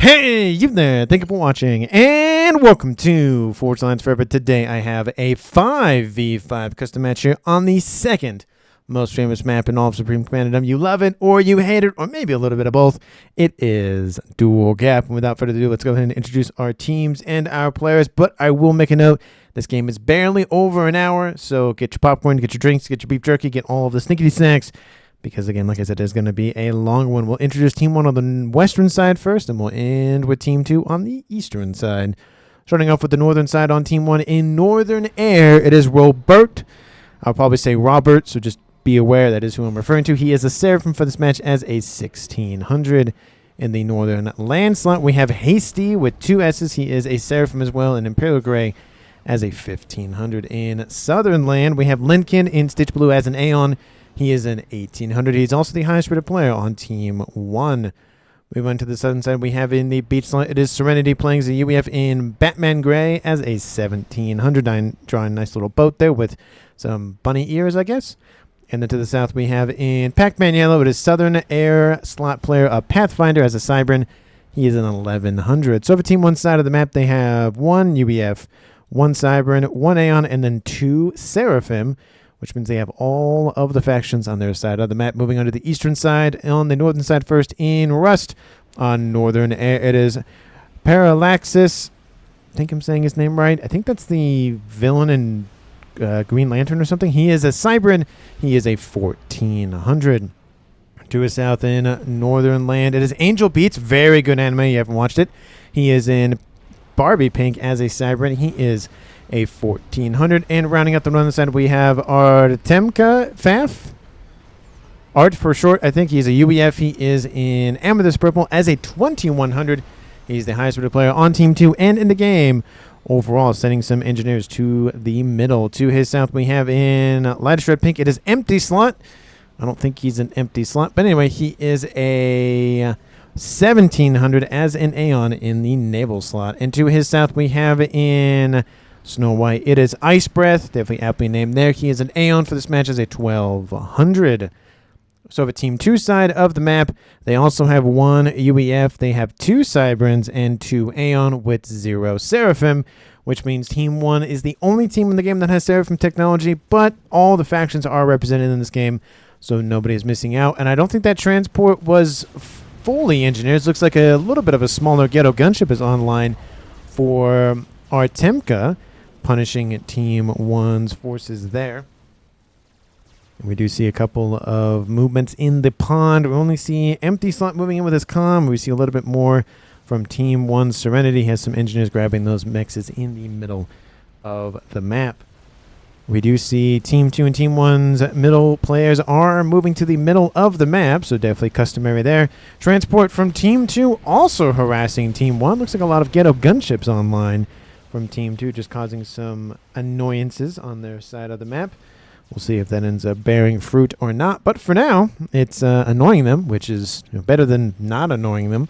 Hey, you there. Thank you for watching, and welcome to Forge Lines Forever. Today I have a 5v5 custom match here on the second most famous map in all of Supreme Commanderdom. You love it, or you hate it, or maybe a little bit of both. It is Dual Gap. And without further ado, let's go ahead and introduce our teams and our players. But I will make a note, this game is barely over an hour, so get your popcorn, get your drinks, get your beef jerky, get all of the snickety snacks. Because, again, like I said, it's going to be a long one. We'll introduce Team 1 on the western side first, and we'll end with Team 2 on the eastern side. Starting off with the northern side on Team 1 in Northern Air, it is Robert. I'll probably say Robert, so just be aware that is who I'm referring to. He is a Seraphim for this match as a 1600. In the Northern Land slot, we have Hasty with 2 S's. He is a Seraphim as well, and Imperial Grey as a 1500. In Southern Land, we have Lincoln in Stitch Blue as an Aeon. He is an 1800. He's also the highest rated player on Team 1. We went to the southern side. We have in the beach slot, it is Serenity playing the UEF in Batman Gray as a 1700. Drawing a nice little boat there with some bunny ears, I guess. And then to the south, we have in Pac-Man Yellow, it is Southern Air slot player Pathfinder as a Cybran. He is an 1100. So for Team 1 side of the map, they have 1 UEF, 1 Cybran, 1 Aeon, and then 2 Seraphim, which means they have all of the factions on their side of the map. Moving on to the eastern side. On the northern side first, in Rust on Northern Air, it is Parallaxis. I think I'm saying his name right. I think that's the villain in Green Lantern or something. He is a Cybran. He is a 1400. To his south in Northern Land, it is Angel Beats. Very good anime. You haven't watched it. He is in Barbie Pink as a Cybran. He is a 1400. And rounding out the northern side, we have Artemka FAF. Art for short. I think he's a UEF. He is in Amethyst Purple as a 2100. He's the highest rated player on Team 2 and in the game overall, sending some engineers to the middle. To his south, we have in Lightest Red Pink, it is Empty Slot. I don't think he's an empty slot, but anyway, he is a 1700 as an Aeon in the Naval slot. And to his south, we have in Snow White, it is Ice Breath, definitely aptly named there. He is an Aeon for this match as a 1200. So for Team 2 side of the map, they also have 1 UEF, they have 2 Cybrans, and 2 Aeon with 0 Seraphim, which means Team 1 is the only team in the game that has Seraphim technology, but all the factions are represented in this game, so nobody is missing out. And I don't think that transport was fully engineered. It looks like a little bit of a smaller ghetto gunship is online for Artemka, punishing Team 1's forces there. We do see a couple of movements in the pond. We only see Empty Slot moving in with his comm. We see a little bit more from Team 1 Serenity. He has some engineers grabbing those mexes in the middle of the map. We do see Team 2 and Team 1's middle players are moving to the middle of the map, so definitely customary there. Transport from Team 2 also harassing Team 1. Looks like a lot of ghetto gunships online from Team 2, just causing some annoyances on their side of the map. We'll see if that ends up bearing fruit or not. But for now, it's annoying them, which is better than not annoying them.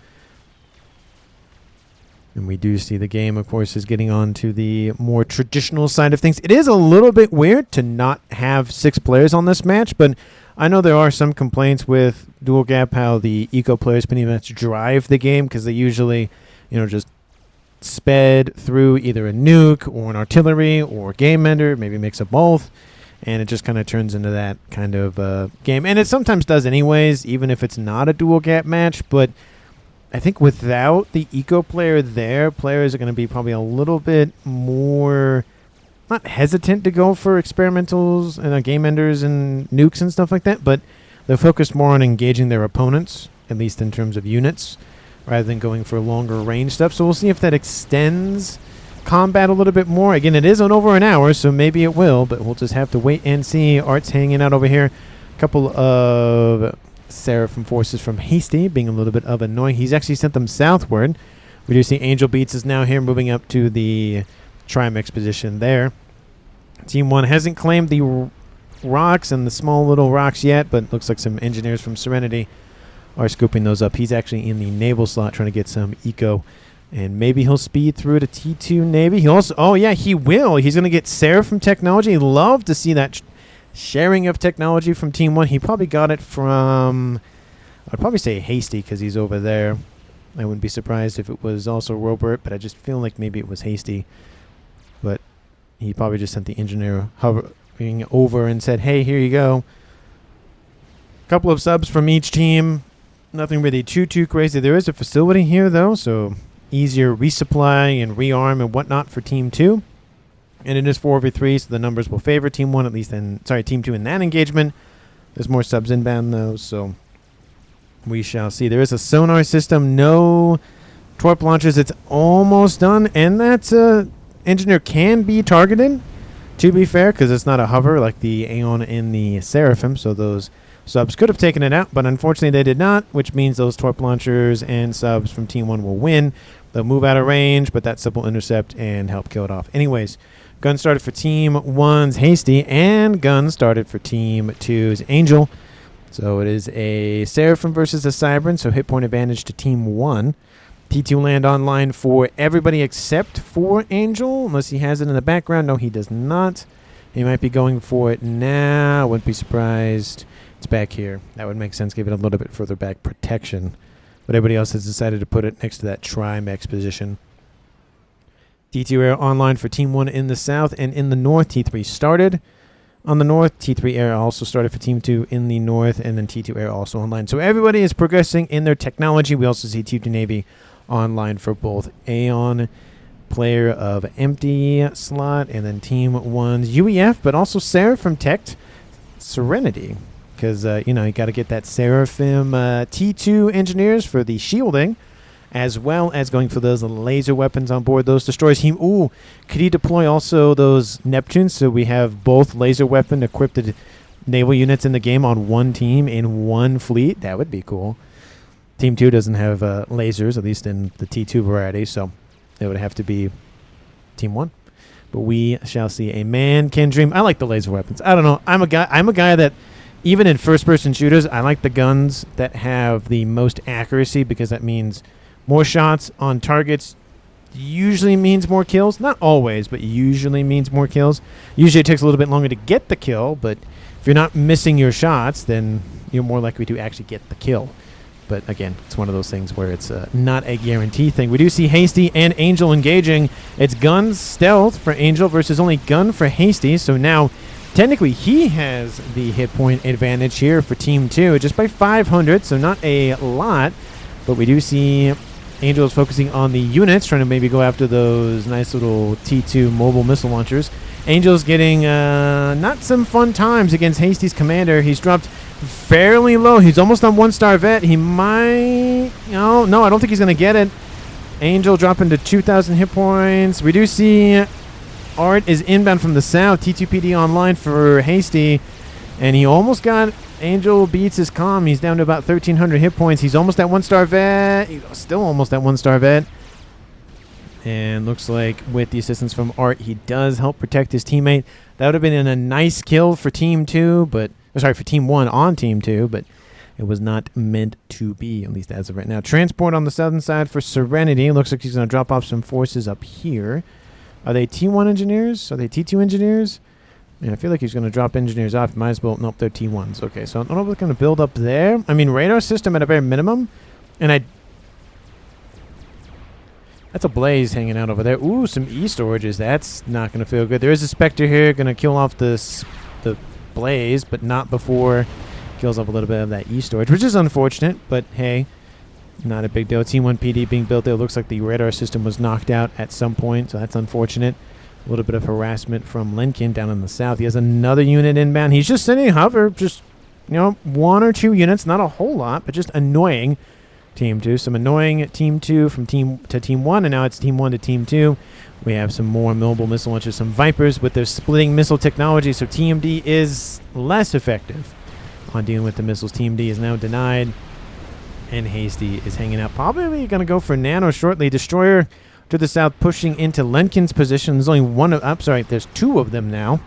And we do see the game, of course, is getting on to the more traditional side of things. It is a little bit weird to not have 6 players on this match, but I know there are some complaints with Dual Gap, how the eco players pretty much drive the game, because they usually, just sped through either a nuke or an artillery or game ender, maybe a mix of both. And it just kind of turns into that kind of game. And it sometimes does anyways, even if it's not a Dual Gap match. But I think without the eco player there, players are going to be probably a little bit more, not hesitant to go for experimentals and game enders and nukes and stuff like that. But they're focused more on engaging their opponents, at least in terms of units, rather than going for longer range stuff. So we'll see if that extends combat a little bit more. Again, it is on over an hour, so maybe it will, but we'll just have to wait and see. Art's hanging out over here. A couple of Seraphim forces from Hasty being a little bit of annoying. He's actually sent them southward. We do see Angel Beats is now here, moving up to the Trimex position there. Team 1 hasn't claimed the rocks and the small little rocks yet, but looks like some engineers from Serenity are scooping those up. He's actually in the Naval slot trying to get some eco. And maybe he'll speed through to T2 Navy. He also, oh yeah, he will. He's going to get Seraphim technology. Love to see that sharing of technology from Team 1. He probably got it from, I'd probably say Hasty because he's over there. I wouldn't be surprised if it was also Robert, but I just feel like maybe it was Hasty. But he probably just sent the engineer hovering over and said, hey, here you go. Couple of subs from each team. Nothing really too crazy. There is a facility here, though, so easier resupply and rearm and whatnot for Team 2. And it is 4v3, so the numbers will favor Team 1, at least Team 2 in that engagement. There's more subs inbound, though, so we shall see. There is a sonar system, no torp launchers. It's almost done, and that engineer can be targeted, to be fair, because it's not a hover like the Aeon and the Seraphim, so those subs could have taken it out, but unfortunately they did not, which means those torp launchers and subs from Team 1 will win. They'll move out of range, but that sub will intercept and help kill it off. Anyways, gun started for Team 1's Hasty, and gun started for Team 2's Angel. So it is a Seraphim versus a Cybran, so hit point advantage to Team 1. T2 land online for everybody except for Angel, unless he has it in the background. No, he does not. He might be going for it now. Wouldn't be surprised. It's back here. That would make sense. Give it a little bit further back protection. But everybody else has decided to put it next to that Trimex position. T2 air online for Team 1 in the south, and in the north, T3 started on the north. T3 air also started for Team 2 in the north, and then T2 air also online. So everybody is progressing in their technology. We also see T2 Navy online for both Aeon, player of empty slot, and then Team 1's UEF, but also Seraphim Tech Serenity. Because, you got to get that Seraphim T2 engineers for the shielding, as well as going for those laser weapons on board. Those destroys him. Ooh, could he deploy also those Neptunes? So we have both laser weapon equipped naval units in the game on one team in one fleet. That would be cool. Team 2 doesn't have lasers, at least in the T2 variety, so it would have to be Team 1. But we shall see. A man can dream. I like the laser weapons. I don't know. I'm a guy that, even in first-person shooters, I like the guns that have the most accuracy, because that means more shots on targets usually means more kills. Not always, but usually means more kills. Usually it takes a little bit longer to get the kill, but if you're not missing your shots, then you're more likely to actually get the kill. But again, it's one of those things where it's not a guarantee thing. We do see Hasty and Angel engaging. It's gun stealth for Angel versus only gun for Hasty. So now, technically, he has the hit point advantage here for Team 2, just by 500, so not a lot. But we do see Angel is focusing on the units, trying to maybe go after those nice little T2 mobile missile launchers. Angel's getting not some fun times against Hasty's commander. He's dropped fairly low. He's almost on 1-star vet. He might... No, I don't think he's going to get it. Angel dropping to 2,000 hit points. We do see Art is inbound from the south. T2PD online for Hasty. And he almost got... Angel beats his comm. He's down to about 1,300 hit points. He's almost at 1-star vet. He's still almost at 1-star vet. And looks like with the assistance from Art, he does help protect his teammate. That would have been a nice kill for Team 2, but... Sorry, for Team 1 on Team 2, but it was not meant to be, at least as of right now. Transport on the southern side for Serenity. Looks like he's going to drop off some forces up here. Are they T1 engineers? Are they T2 engineers? And I feel like he's going to drop engineers off. Might as well... Nope, they're T1s. Okay, so I don't know if we're going to build up there. I mean, radar system at a bare minimum. And that's a Blaze hanging out over there. Ooh, some E-storages. That's not going to feel good. There is a Spectre here. Going to kill off the Blaze, but not before kills off a little bit of that E-storage, which is unfortunate, but hey, not a big deal. Team 1 PD being built there. Looks like the radar system was knocked out at some point, so that's unfortunate. A little bit of harassment from Lenkin down in the south. He has another unit inbound. He's just sending hover, just, 1 or 2 units, not a whole lot, but just annoying Team 2. Some annoying Team 2 from Team 1, and now it's Team 1 to Team 2. We have some more mobile missile launchers, some Vipers with their splitting missile technology, so TMD is less effective on dealing with the missiles. TMD is now denied, and Hasty is hanging out. Probably going to go for Nano shortly. Destroyer to the south pushing into Lenkin's position. There's only one of... there's 2 of them now.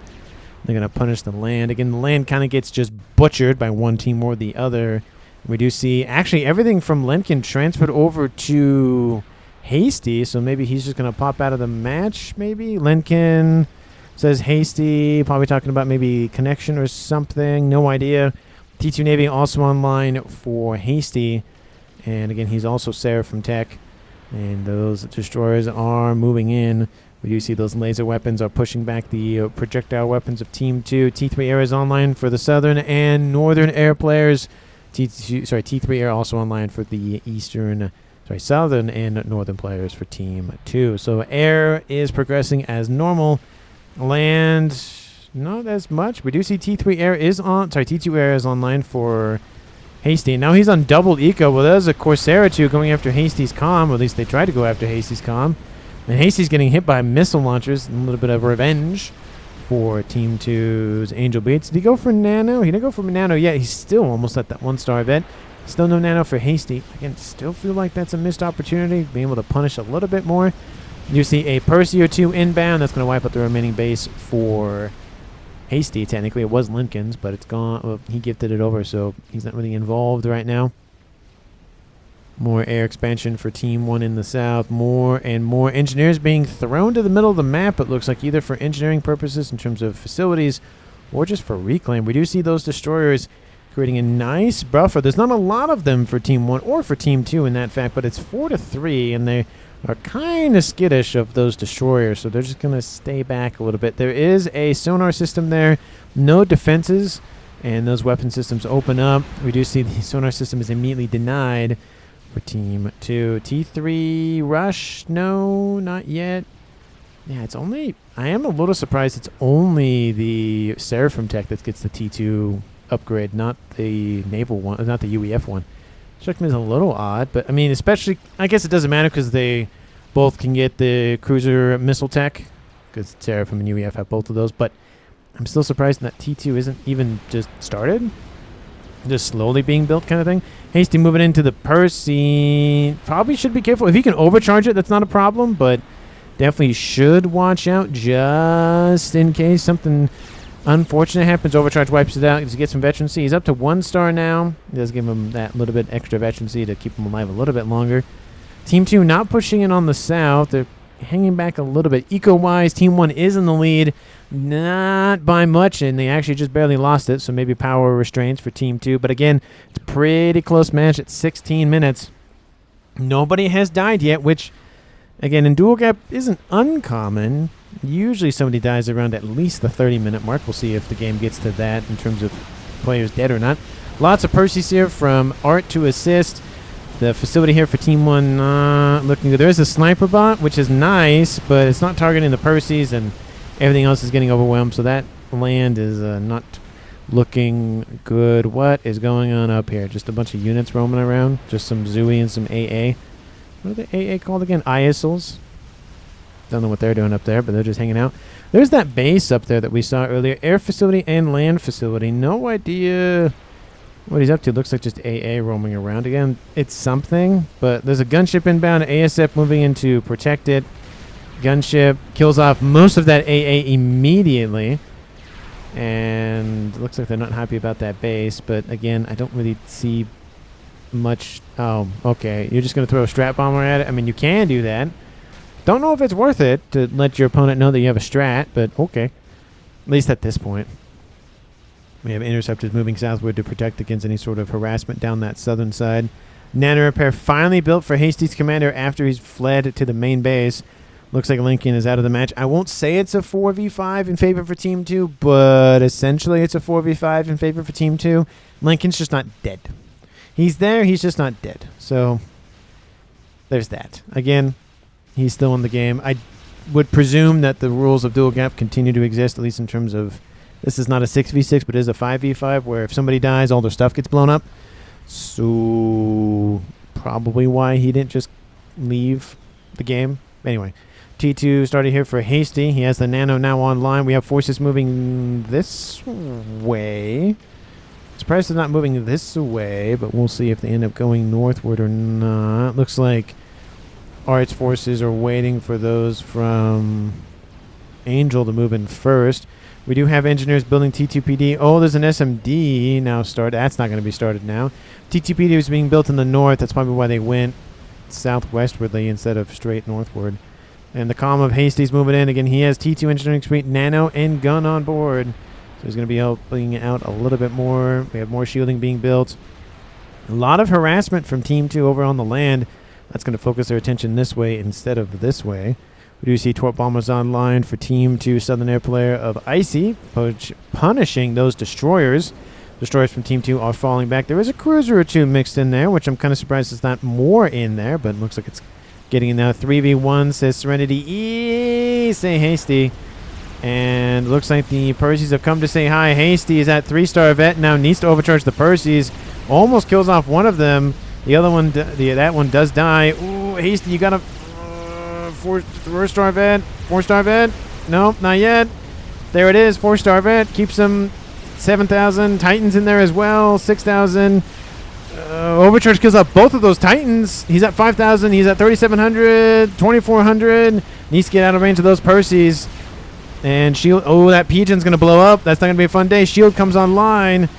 They're going to punish the land. Again, the land kind of gets just butchered by one team or the other. We do see actually everything from Lenkin transferred over to Hasty, so maybe he's just going to pop out of the match, maybe? Lenkin says Hasty, probably talking about maybe connection or something. No idea. T2 Navy also online for Hasty. And again, he's also Seraphim Tech. And those destroyers are moving in. We do see those laser weapons are pushing back the projectile weapons of Team 2. T3 Air is online for the Southern and Northern Air players. T3 Air also online for the Southern and Northern players for Team 2. So Air is progressing as normal. Land, not as much. We do see T3 Air is on. T2 Air is online for Hasty. Now he's on double eco. Well, there's a Corsair 2 going after Hasty's comm. Or at least they tried to go after Hasty's comm. And Hasty's getting hit by missile launchers. A little bit of revenge for Team 2's Angel Beats. Did he go for Nano? He didn't go for Nano yet. He's still almost at that 1-star event. Still no Nano for Hasty. Again, still feel like that's a missed opportunity. Being able to punish a little bit more. You see a Percy or 2 inbound. That's going to wipe out the remaining base for Hasty. Technically, it was Lincoln's, but it's gone. Well, he gifted it over, so he's not really involved right now. More air expansion for Team 1 in the south. More and more engineers being thrown to the middle of the map, it looks like, either for engineering purposes in terms of facilities or just for reclaim. We do see those destroyers creating a nice buffer. There's not a lot of them for Team 1 or for Team 2 in that fact, but it's 4-3, and they are kind of skittish of those destroyers, so they're just going to stay back a little bit. There is a sonar system there, no defenses, and those weapon systems open up. We do see the sonar system is immediately denied for Team 2. T3 rush? No, not yet. Yeah, it's only... I am a little surprised it's only the Seraphim Tech that gets the T2 upgrade, not the Naval one, not the UEF one. Struck me as a little odd, but I mean, especially... I guess it doesn't matter because they both can get the cruiser missile tech, because Seraphim and UEF have both of those, but I'm still surprised that T2 isn't even just started. Just slowly being built kind of thing. Hasty moving into the Percy. Probably should be careful. If he can overcharge it, that's not a problem, but definitely should watch out just in case something unfortunate happens. Overcharge wipes it out. He gets some veterancy. He's up to 1-star now. It does give him that little bit extra veterancy to keep him alive a little bit longer. Team 2 not pushing in on the south. They're hanging back a little bit. Eco-wise, Team 1 is in the lead. Not by much, and they actually just barely lost it, so maybe power restraints for Team 2. But again, it's a pretty close match at 16 minutes. Nobody has died yet, which, again, in dual gap isn't uncommon. Usually somebody dies around at least the 30-minute mark. We'll see if the game gets to that in terms of players dead or not. Lots of Percy's here from Art to assist. The facility here for Team 1 looking good. There is a sniper bot, which is nice, but it's not targeting the Percy's, and everything else is getting overwhelmed, so that land is not looking good. What is going on up here? Just a bunch of units roaming around. Just some Zooey and some AA. What are the AA called again? ISLs? Don't know what they're doing up there, but they're just hanging out. There's that base up there that we saw earlier. Air facility and land facility. No idea what he's up to. Looks like just AA roaming around. Again, it's something, but there's a gunship inbound. ASF moving in to protect it. Gunship kills off most of that AA immediately. And looks like they're not happy about that base. But again, I don't really see much. Oh, okay. You're just going to throw a strat bomber at it? I mean, you can do that. Don't know if it's worth it to let your opponent know that you have a strat, but okay. At least at this point. We have interceptors moving southward to protect against any sort of harassment down that southern side. Nano repair finally built for Hasty's commander after he's fled to the main base. Looks like Lincoln is out of the match. I won't say it's a 4v5 in favor for Team 2, but essentially it's a 4v5 in favor for Team 2. Lincoln's just not dead. He's there, he's just not dead. So, there's that. Again, he's still in the game. I would presume that the rules of dual gap continue to exist, at least in terms of... This is not a 6v6, but it is a 5v5, where if somebody dies, all their stuff gets blown up. So, probably why he didn't just leave the game. Anyway, T2 started here for Hasty. He has the Nano now online. We have forces moving this way. Surprised they're not moving this way, but we'll see if they end up going northward or not. Looks like Art's forces are waiting for those from Angel to move in first. We do have engineers building T2PD. Oh, there's an SMD now started. That's not going to be started now. T2PD is being built in the north. That's probably why they went southwestwardly instead of straight northward. And the comm of Hasty's moving in. Again, he has T2 engineering suite, Nano, and gun on board. So he's going to be helping out a little bit more. We have more shielding being built. A lot of harassment from Team 2 over on the land. That's going to focus their attention this way instead of this way. We do see Torp Bombers online for Team 2 Southern Air player of Icy, punishing those destroyers. Destroyers from Team 2 are falling back. There is a cruiser or two mixed in there, which I'm kind of surprised there's not more in there, but it looks like it's getting in now. 3v1 says Serenity. Say Hasty. And looks like the Percys have come to say hi. Hasty is at 3-star vet now, needs to overcharge the Percys. Almost kills off one of them. The other one, that one does die. Ooh, Hasty, you got a 4-star vet. 4-star vet. Nope, not yet. There it is, 4-star vet. Keeps them 7,000. Titans in there as well, 6,000. Overcharge kills off both of those Titans. He's at 5,000. He's at 3,700, 2,400. Needs to get out of range of those Percys. And shield. Oh, that Pigeon's going to blow up. That's not going to be a fun day. Shield comes online.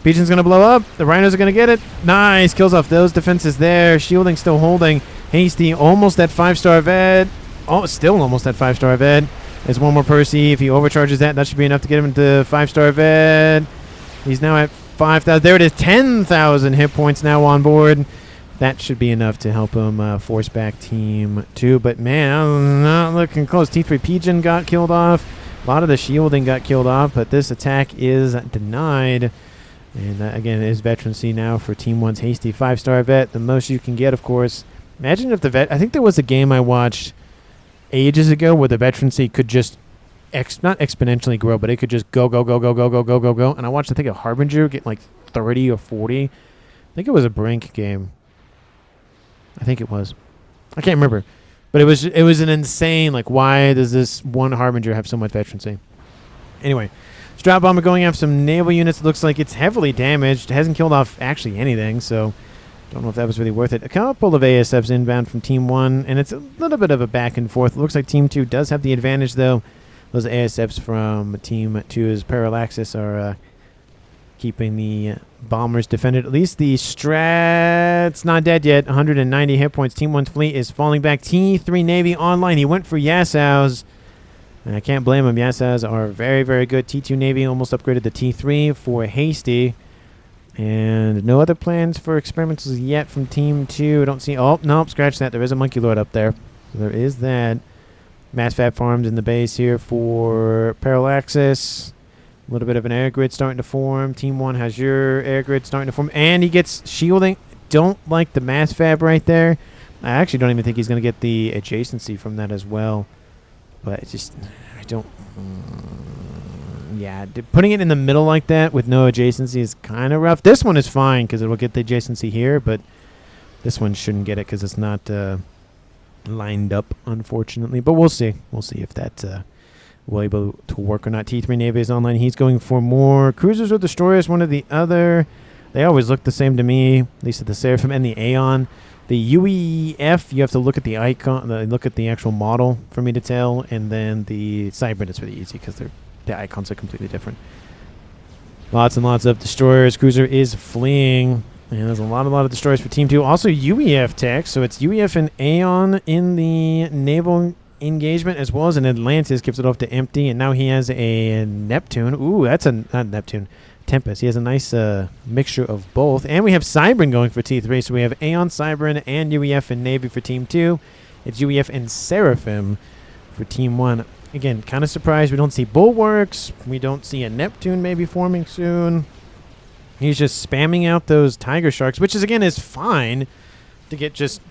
Pigeon's going to blow up. The Rhinos are going to get it. Nice. Kills off those defenses there. Shielding still holding. Hasty almost at 5-star vet. Oh, still almost at 5-star vet. There's one more Percy. If he overcharges that should be enough to get him into 5-star vet. He's now at 5,000. There it is. 10,000 hit points now on board. That should be enough to help him force back Team 2. But, man, not looking close. T3 Pigeon got killed off. A lot of the shielding got killed off, but this attack is denied. And, again, it is veterancy now for Team 1's Hasty 5-star vet. The most you can get, of course. Imagine if the vet... I think there was a game I watched ages ago where the veterancy could just... not exponentially grow, but it could just go. And I watched, I think, a Harbinger get like 30 or 40. I think it was a Brink game. I think it was. I can't remember. But it was an insane, like, why does this one Harbinger have so much veterancy? Anyway, Strat Bomber going after some naval units. Looks like it's heavily damaged. It hasn't killed off actually anything, so don't know if that was really worth it. A couple of ASFs inbound from Team 1, and it's a little bit of a back and forth. It looks like Team 2 does have the advantage, though. Those ASFs from Team 2's Parallaxis are keeping the bombers defended. At least the Strat's not dead yet. 190 hit points. Team 1's fleet is falling back. T3 Navy online. He went for Yasows. And I can't blame him. Yasows are very, very good. T2 Navy almost upgraded to T3 for Hasty. And no other plans for experiments yet from Team 2. I don't see... Oh, nope. Scratch that. There is a Monkey Lord up there. So there is that. Mass Fab farms in the base here for Parallaxis. A little bit of an air grid starting to form. Team 1 has your air grid starting to form. And he gets shielding. Don't like the Mass Fab right there. I actually don't even think he's going to get the adjacency from that as well. But it's just... I don't... yeah, putting it in the middle like that with no adjacency is kind of rough. This one is fine because it will get the adjacency here. But this one shouldn't get it because it's not... lined up, unfortunately, but we'll see. We'll see if that will able to work or not. T3 Navy is online. He's going for more cruisers or destroyers, one or the other. They always look the same to me, at least at the Seraphim and the Aeon. The UEF, you have to look at the icon, look at the actual model for me to tell, and then the Cybrid is really easy because the icons are completely different. Lots and lots of destroyers. Cruiser is fleeing. And there's a lot of destroyers for Team 2. Also UEF tech, so it's UEF and Aeon in the naval engagement, as well as an Atlantis. Gives it off to Empty, and now he has a Neptune. Ooh, that's not Neptune. Tempest. He has a nice mixture of both. And we have Cybrin going for T3, so we have Aeon, Cybrin, and UEF and Navy for Team 2. It's UEF and Seraphim for Team 1. Again, kind of surprised we don't see Bulwarks. We don't see a Neptune maybe forming soon. He's just spamming out those Tiger Sharks, which is, again, is fine to get just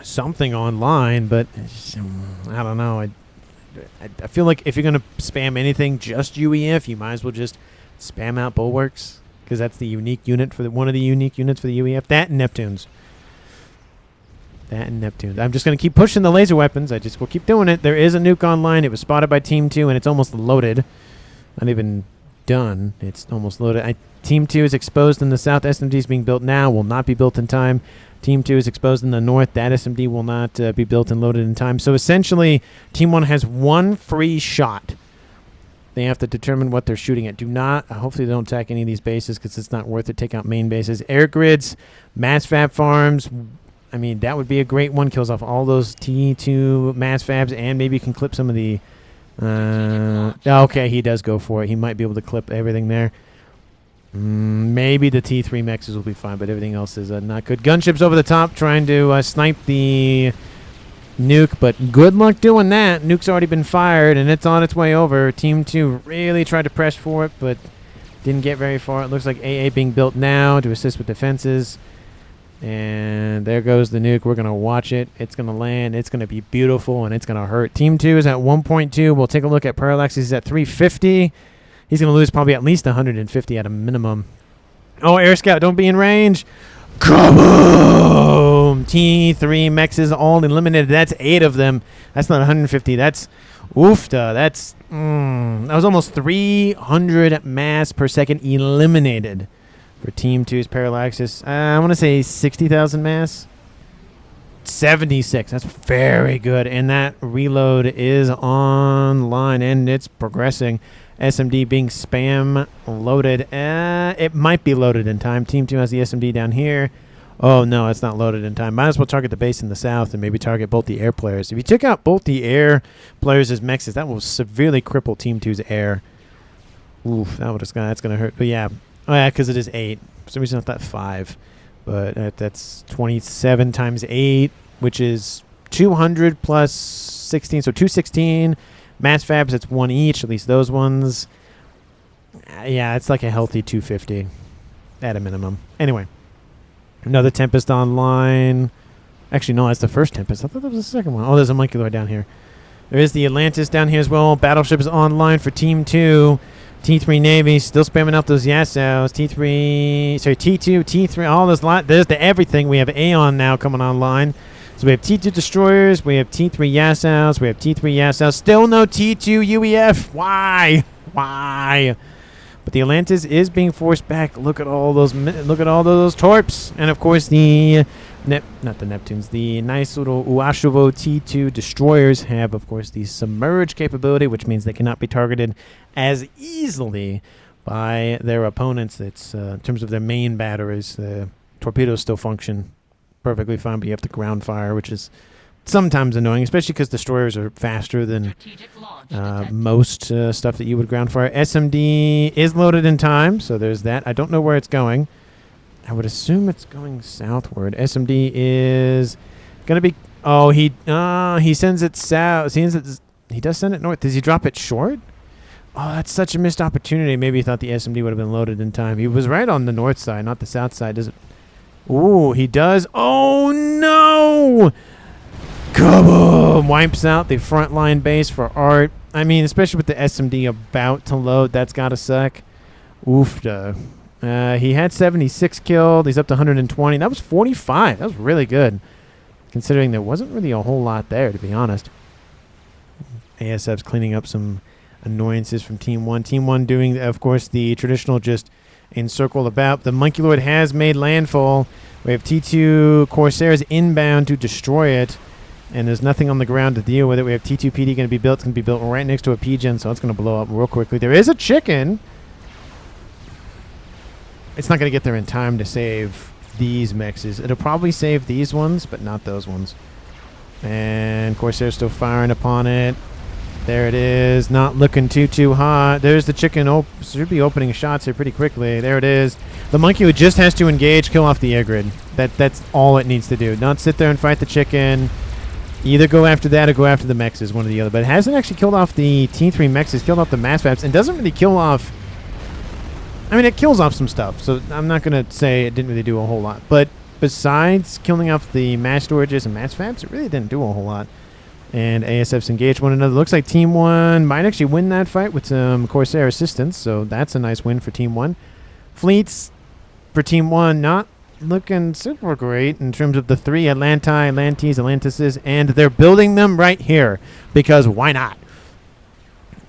something online, but I don't know. I feel like if you're going to spam anything, just UEF, you might as well just spam out Bulwarks, because that's the unique unit for one of the unique units for the UEF. That and Neptunes. I'm just going to keep pushing the laser weapons. We'll keep doing it. There is a nuke online. It was spotted by Team 2, and it's almost loaded. Not even done. It's almost loaded. Team 2 is exposed in the south. SMD is being built now. Will not be built in time. Team 2 is exposed in the north. That SMD will not be built and loaded in time. So essentially, Team 1 has one free shot. They have to determine what they're shooting at. Hopefully they don't attack any of these bases because it's not worth it. Take out main bases. Air grids, mass fab farms. I mean, that would be a great one. Kills off all those T2 mass fabs, and maybe you can clip some of the... okay, he does go for it. He might be able to clip everything there. Maybe the T3 mexes will be fine, but everything else is not good. Gunships over the top trying to snipe the nuke, but good luck doing that. Nuke's already been fired, and it's on its way over. Team 2 really tried to press for it, but didn't get very far. It looks like AA being built now to assist with defenses. And there goes the nuke. We're going to watch it. It's going to land. It's going to be beautiful, and it's going to hurt. Team 2 is at 1.2. We'll take a look at Parallax. He's at 350. He's going to lose probably at least 150 at a minimum. Oh, Air Scout, don't be in range. Kaboom! T3 mexes all eliminated. That's 8 of them. That's not 150. That's oofta. That's that was almost 300 mass per second eliminated for Team 2's Parallaxis. I want to say 60,000 mass. 76. That's very good. And that reload is online, and it's progressing. SMD being spam loaded. It might be loaded in time. Team 2 has the SMD down here. Oh, no, it's not loaded in time. Might as well target the base in the south and maybe target both the air players. If you took out both the air players as mexes, that will severely cripple Team 2's air. Oof, that's going to hurt. But yeah. Oh, yeah, because it is 8. For some reason, I thought 5. But that's 27 times 8, which is 200 plus 16. So 216. Mass fabs, it's 1 each, at least those ones. Yeah, it's like a healthy 250 at a minimum. Anyway, another Tempest online. Actually, no, that's the first Tempest. I thought that was the second one. Oh, there's a Molecular down here. There is the Atlantis down here as well. Battleship is online for Team 2. T3 Navy still spamming out those Yassos. T2, T3, all this lot. There's the everything. We have Aeon now coming online. So we have T2 destroyers, we have T3 Yassos, we have T3 Yassos. Still no T2 UEF. Why? Why? But the Atlantis is being forced back. Look at all those. Look at all those torps, and of course the not the Neptunes. The nice little Uashovo T2 destroyers have, of course, the submerge capability, which means they cannot be targeted as easily by their opponents. It's in terms of their main batteries, the torpedoes still function perfectly fine, but you have to ground fire, which is sometimes annoying, especially because destroyers are faster than most stuff that you would ground fire. SMD is loaded in time, so there's that. I don't know where it's going. I would assume it's going southward. SMD is going to be... Oh, he sends it south. He does send it north. Does he drop it short? Oh, that's such a missed opportunity. Maybe he thought the SMD would have been loaded in time. He was right on the north side, not the south side. Does it... Ooh, he does. Oh, no! Kaboom! Wipes out the front line base for Art. I mean, especially with the SMD about to load, that's got to suck. Oofda. He had 76 killed. He's up to 120. That was 45. That was really good, considering there wasn't really a whole lot there, to be honest. ASF's cleaning up some annoyances from Team 1. Team 1 doing, of course, the traditional just encircle about. The Monkey Lord has made landfall. We have T2 Corsairs inbound to destroy it, and there's nothing on the ground to deal with it. We have T2 PD going to be built. It's going to be built right next to a PGen, so it's going to blow up real quickly. There is a chicken. It's not going to get there in time to save these mexes. It'll probably save these ones, but not those ones. And Corsair's still firing upon it. There it is. Not looking too hot. There's the chicken. Should be opening shots here pretty quickly. There it is. The monkey who just has to engage, kill off the air grid. That's all it needs to do. Not sit there and fight the chicken. Either go after that or go after the mexes, one or the other. But it hasn't actually killed off the T3 mexes, killed off the mass fabs, and doesn't really kill off... I mean, it kills off some stuff, so I'm not going to say it didn't really do a whole lot. But besides killing off the mass storages and mass fabs, it really didn't do a whole lot. And ASF's engaged one another. Looks like Team 1 might actually win that fight with some Corsair assistance, so that's a nice win for Team 1. Fleets for Team 1 not looking super great in terms of the 3 Atlantis, Atlantises, and they're building them right here because why not?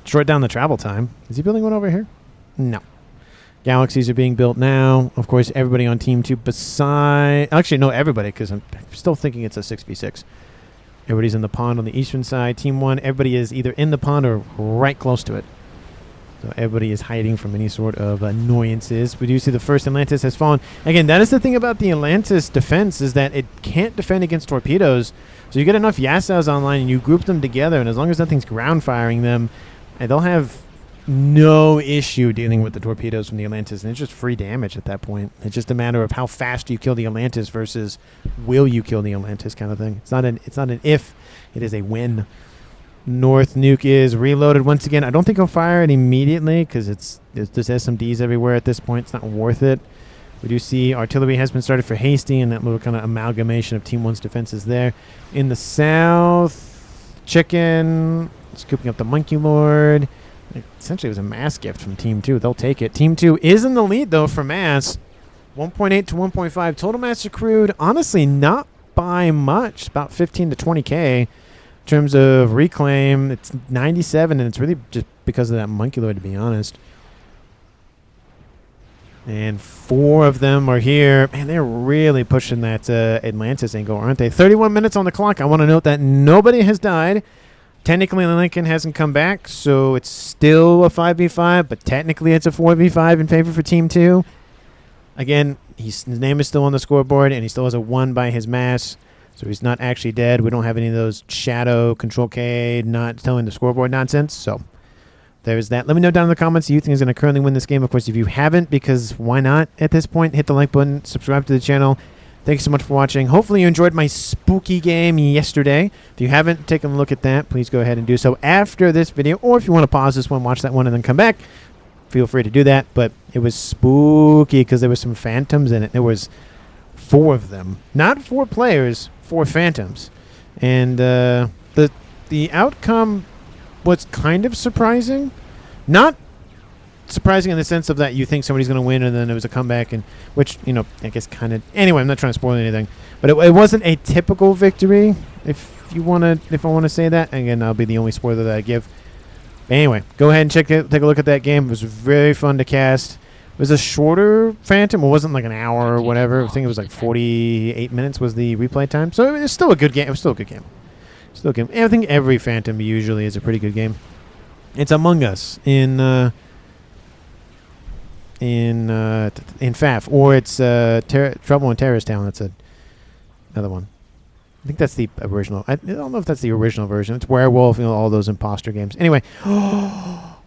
Short down the travel time. Is he building one over here? No. Galaxies are being built now. Of course, everybody on Team 2 beside... Actually, no, everybody, because I'm still thinking it's a 6v6. Everybody's in the pond on the eastern side. Team 1, everybody is either in the pond or right close to it. So everybody is hiding from any sort of annoyances. We do see the first Atlantis has fallen. Again, that is the thing about the Atlantis defense, is that it can't defend against torpedoes. So you get enough Yassos online and you group them together, and as long as nothing's ground firing them, they'll have no issue dealing with the torpedoes from the Atlantis, and it's just free damage at that point. It's just a matter of how fast you kill the Atlantis versus will you kill the Atlantis kind of thing. It's not an if, it is a when. North Nuke is reloaded once again. I don't think I'll fire it immediately because there's just SMDs everywhere at this point. It's not worth it. We do see artillery has been started for Hasty, and that little kind of amalgamation of Team 1's defenses there. In the south, Chicken scooping up the Monkey Lord. Essentially, it was a mass gift from Team 2. They'll take it. Team 2 is in the lead, though, for mass. 1.8 to 1.5. Total mass accrued, honestly, not by much. About 15 to 20K. In terms of reclaim, it's 97, and it's really just because of that Monkey Lord, to be honest. And 4 of them are here. Man, they're really pushing that Atlantis angle, aren't they? 31 minutes on the clock. I want to note that nobody has died. Technically, Lincoln hasn't come back, so it's still a 5v5, but technically it's a 4v5 in favor for Team 2. Again, his name is still on the scoreboard, and he still has a 1 by his mass, so he's not actually dead. We don't have any of those shadow, control K, not telling the scoreboard nonsense, so there's that. Let me know down in the comments who you think is going to currently win this game. Of course, if you haven't, because why not at this point, hit the like button, subscribe to the channel. Thanks so much for watching. Hopefully you enjoyed my spooky game yesterday. If you haven't taken a look at that, please go ahead and do so after this video. Or if you want to pause this one, watch that one, and then come back, feel free to do that. But it was spooky because there was some phantoms in it. There was 4 of them. Not 4 players, 4 phantoms. And the outcome was kind of surprising. Not surprising in the sense of that you think somebody's going to win and then it was a comeback, and which, you know, I guess kind of, anyway, I'm not trying to spoil anything, but it wasn't a typical victory, if I want to say that. Again, I'll be the only spoiler that I give. But anyway, go ahead and take a look at that game. It was very fun to cast. It was a shorter Phantom. It wasn't like an hour or whatever. I think it was like 48 minutes was the replay time, so it was still a good game. It was still a good game. Still a good game. I think every Phantom usually is a pretty good game. It's Among Us in FAF, or it's Trouble in Terrorist Town. That's another one. I think that's the original. I don't know if that's the original version. It's Werewolf, you know, all those imposter games. Anyway, oh,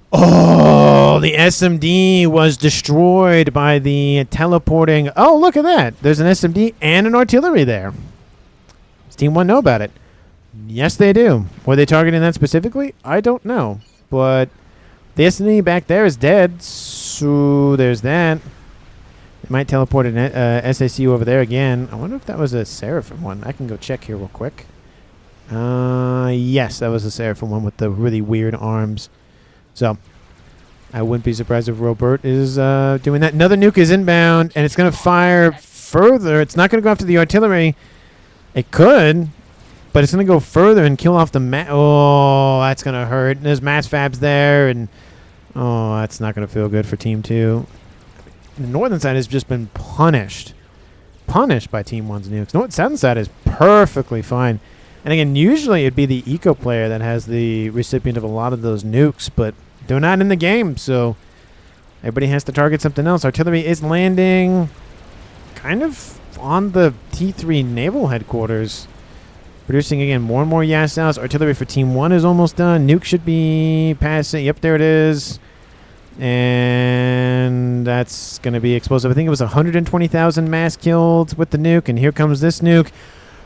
the SMD was destroyed by the teleporting. Oh, look at that. There's an SMD and an artillery there. Does Team 1 know about it? Yes, they do. Were they targeting that specifically? I don't know. But the SMD back there is dead. So there's that. They might teleport an SACU over there again. I wonder if that was a Seraphim one. I can go check here real quick. Yes, that was a Seraphim one with the really weird arms. So I wouldn't be surprised if Robert is doing that. Another nuke is inbound, and it's going to fire further. It's not going to go after the artillery. It could, but it's going to go further and kill off the oh, that's going to hurt. There's mass fabs there, and oh, that's not going to feel good for Team 2. The northern side has just been punished by Team 1's nukes. No, southern side is perfectly fine. And again, usually it'd be the eco player that has the recipient of a lot of those nukes, but they're not in the game, so everybody has to target something else. Artillery is landing kind of on the T3 naval headquarters, producing again more and more Yasaus. Artillery for Team 1 is almost done. Nuke should be passing. Yep, there it is. And that's going to be explosive. I think it was 120,000 mass killed with the nuke, and here comes this nuke.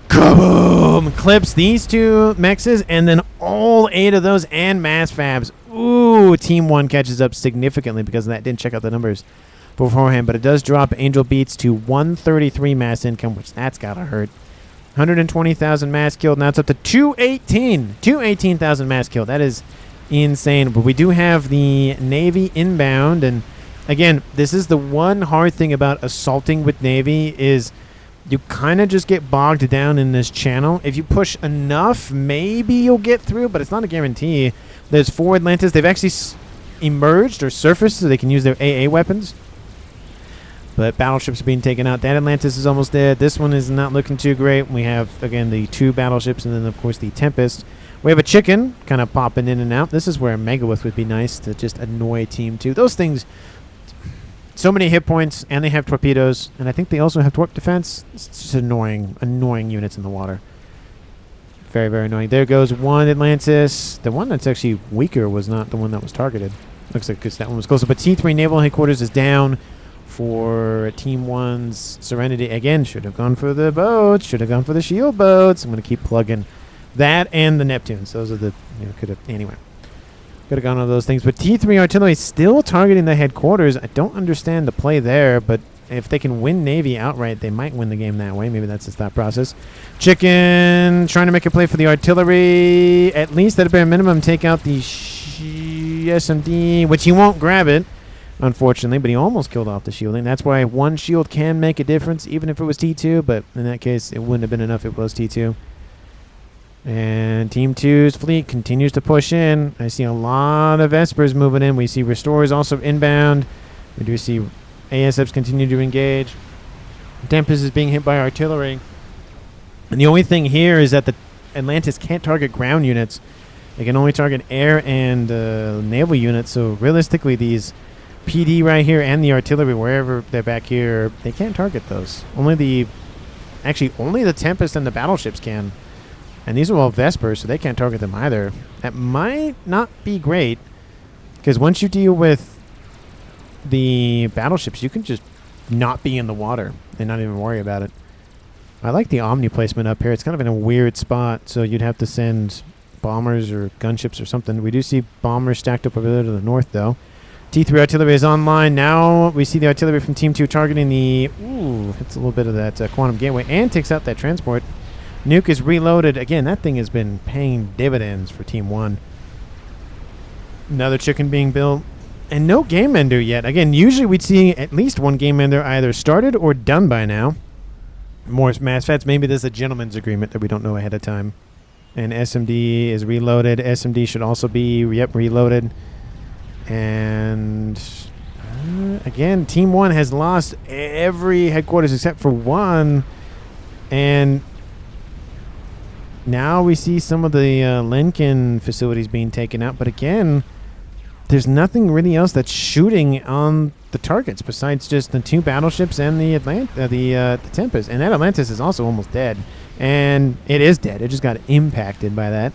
Kaboom! Clips these 2 mexes, and then all 8 of those and mass fabs. Ooh, Team 1 catches up significantly because of that. Didn't check out the numbers beforehand, but it does drop Angel Beats to 133 mass income, which that's got to hurt. 120,000 mass killed. Now it's up to 218,000 mass killed. That is insane. But we do have the Navy inbound, and again, this is the one hard thing about assaulting with Navy is you kind of just get bogged down in this channel. If you push enough, maybe you'll get through, but it's not a guarantee. There's 4 Atlantis. They've actually emerged or surfaced so they can use their AA weapons, but battleships are being taken out. That Atlantis is almost dead. This one is not looking too great. We have, again, the 2 battleships, and then, of course, the Tempest. We have a Chicken kind of popping in and out. This is where a Megalith would be nice to just annoy Team 2. Those things, so many hit points, and they have torpedoes, and I think they also have warp defense. It's just annoying units in the water. Very, very annoying. There goes one Atlantis. The one that's actually weaker was not the one that was targeted. Looks like that one was closer. But T3 Naval Headquarters is down for Team 1's Serenity. Again, should have gone for the boats. Should have gone for the shield boats. I'm going to keep plugging that and the Neptunes. Those are the, could have, anyway. Could have gone on those things. But T3 Artillery is still targeting the headquarters. I don't understand the play there, but if they can win Navy outright, they might win the game that way. Maybe that's his thought process. Chicken trying to make a play for the artillery. At least at a bare minimum, take out the SMD, which he won't grab it, unfortunately, but he almost killed off the shielding. That's why one shield can make a difference, even if it was T2, but in that case, it wouldn't have been enough if it was T2. And Team 2's fleet continues to push in. I see a lot of Vespers moving in. We see Restorers also inbound. We do see ASFs continue to engage. Tempest is being hit by artillery. And the only thing here is that the Atlantis can't target ground units. They can only target air and naval units. So realistically, these PD right here and the artillery, wherever they're back here, they can't target those. Only the Tempest and the battleships can. And these are all Vespers, so they can't target them either. That might not be great, because once you deal with the battleships, you can just not be in the water and not even worry about it. I like the Omni placement up here. It's kind of in a weird spot, so you'd have to send bombers or gunships or something. We do see bombers stacked up over there to the north, though. T3 artillery is online. Now we see the artillery from Team 2 targeting the... Ooh, hits a little bit of that quantum gateway and takes out that transport. Nuke is reloaded. Again, that thing has been paying dividends for Team 1. Another chicken being built. And no game ender yet. Again, usually we'd see at least one game ender either started or done by now. More mass fats. Maybe there's a gentleman's agreement that we don't know ahead of time. And SMD is reloaded. SMD should also be, reloaded. And again, Team 1 has lost every headquarters except for one. And now we see some of the Lincoln facilities being taken out. But again, there's nothing really else that's shooting on the targets besides just the two battleships and the Tempest. And that Atlantis is also almost dead. And it is dead. It just got impacted by that.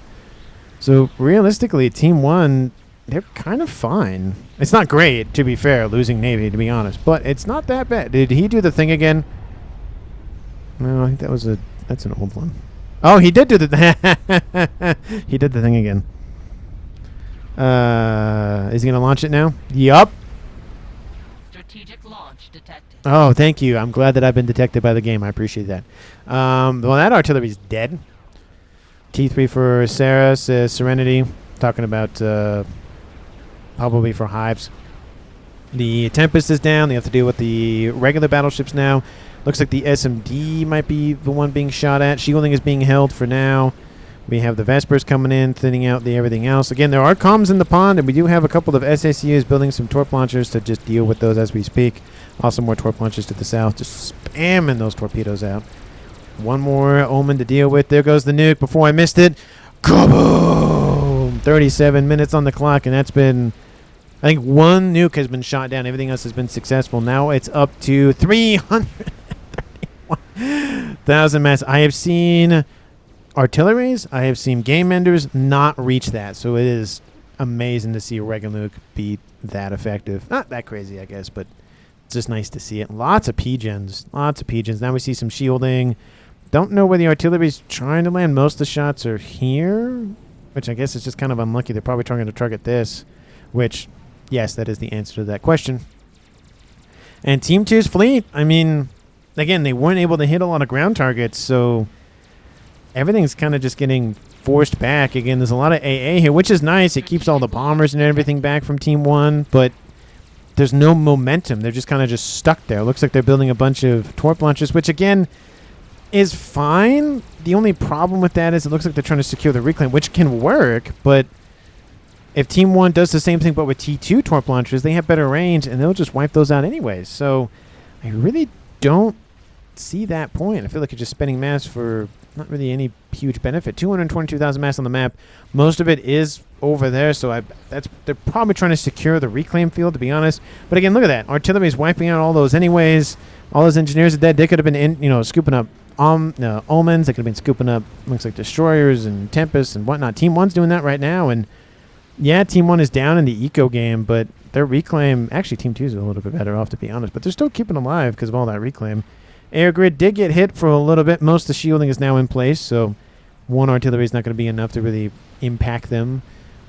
So realistically, Team 1, they're kind of fine. It's not great, to be fair, losing Navy, to be honest. But it's not that bad. Did he do the thing again? No, I think that's an old one. Oh, he did do the he did the thing again. Is he going to launch it now? Yup. Strategic launch detected. Oh, thank you. I'm glad that I've been detected by the game. I appreciate that. Well, that artillery's dead. T3 for Sarah says Serenity. Talking about probably for Hives. The Tempest is down. They have to deal with the regular battleships now. Looks like the SMD might be the one being shot at. Shielding is being held for now. We have the Vespers coming in, thinning out the everything else. Again, there are comms in the pond, and we do have a couple of SACUs building some torp launchers to just deal with those as we speak. Also more torp launchers to the south, just spamming those torpedoes out. One more Omen to deal with. There goes the nuke. Before I missed it, kaboom! 37 minutes on the clock, and that's been... I think one nuke has been shot down. Everything else has been successful. Now it's up to 331,000 mass. I have seen artilleries. I have seen game enders not reach that. So it is amazing to see a regular nuke be that effective. Not that crazy, I guess, but it's just nice to see it. Lots of P-gens. Lots of P-gens. Now we see some shielding. Don't know where the artillery's trying to land. Most of the shots are here, which I guess is just kind of unlucky. They're probably trying to target this, which... Yes, that is the answer to that question. And Team 2's fleet, I mean, again, they weren't able to hit a lot of ground targets, so everything's kind of just getting forced back. Again, there's a lot of AA here, which is nice. It keeps all the bombers and everything back from Team 1, but there's no momentum. They're just kind of just stuck there. It looks like they're building a bunch of torp launchers, which, again, is fine. The only problem with that is it looks like they're trying to secure the reclaim, which can work, but... If Team 1 does the same thing but with T2 torp launchers, they have better range, and they'll just wipe those out anyways. So I really don't see that point. I feel like you're just spending mass for not really any huge benefit. 222,000 mass on the map. Most of it is over there, so they're probably trying to secure the reclaim field, to be honest. But again, look at that. Artillery is wiping out all those anyways. All those engineers are dead. They could have been, scooping up omens. They could have been scooping up, looks like destroyers and tempests and whatnot. Team 1's doing that right now, and... Yeah, Team 1 is down in the eco game, but their reclaim... Actually, Team 2 is a little bit better off, to be honest. But they're still keeping alive because of all that reclaim. Air grid did get hit for a little bit. Most of the shielding is now in place, so one artillery is not going to be enough to really impact them.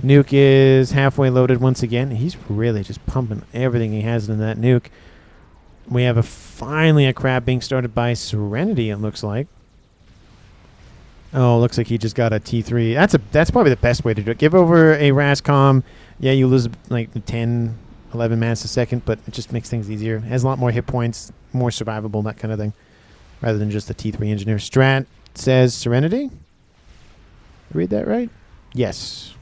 Nuke is halfway loaded once again. He's really just pumping everything he has in that nuke. We have finally a crab being started by Serenity, it looks like. Oh, looks like he just got a T3. That's probably the best way to do it. Give over a RASCOM. Yeah, you lose like 10, 11 mass a second, but it just makes things easier. It has a lot more hit points, more survivable, that kind of thing, rather than just the T3 engineer. Strat says Serenity. Read that right? Yes.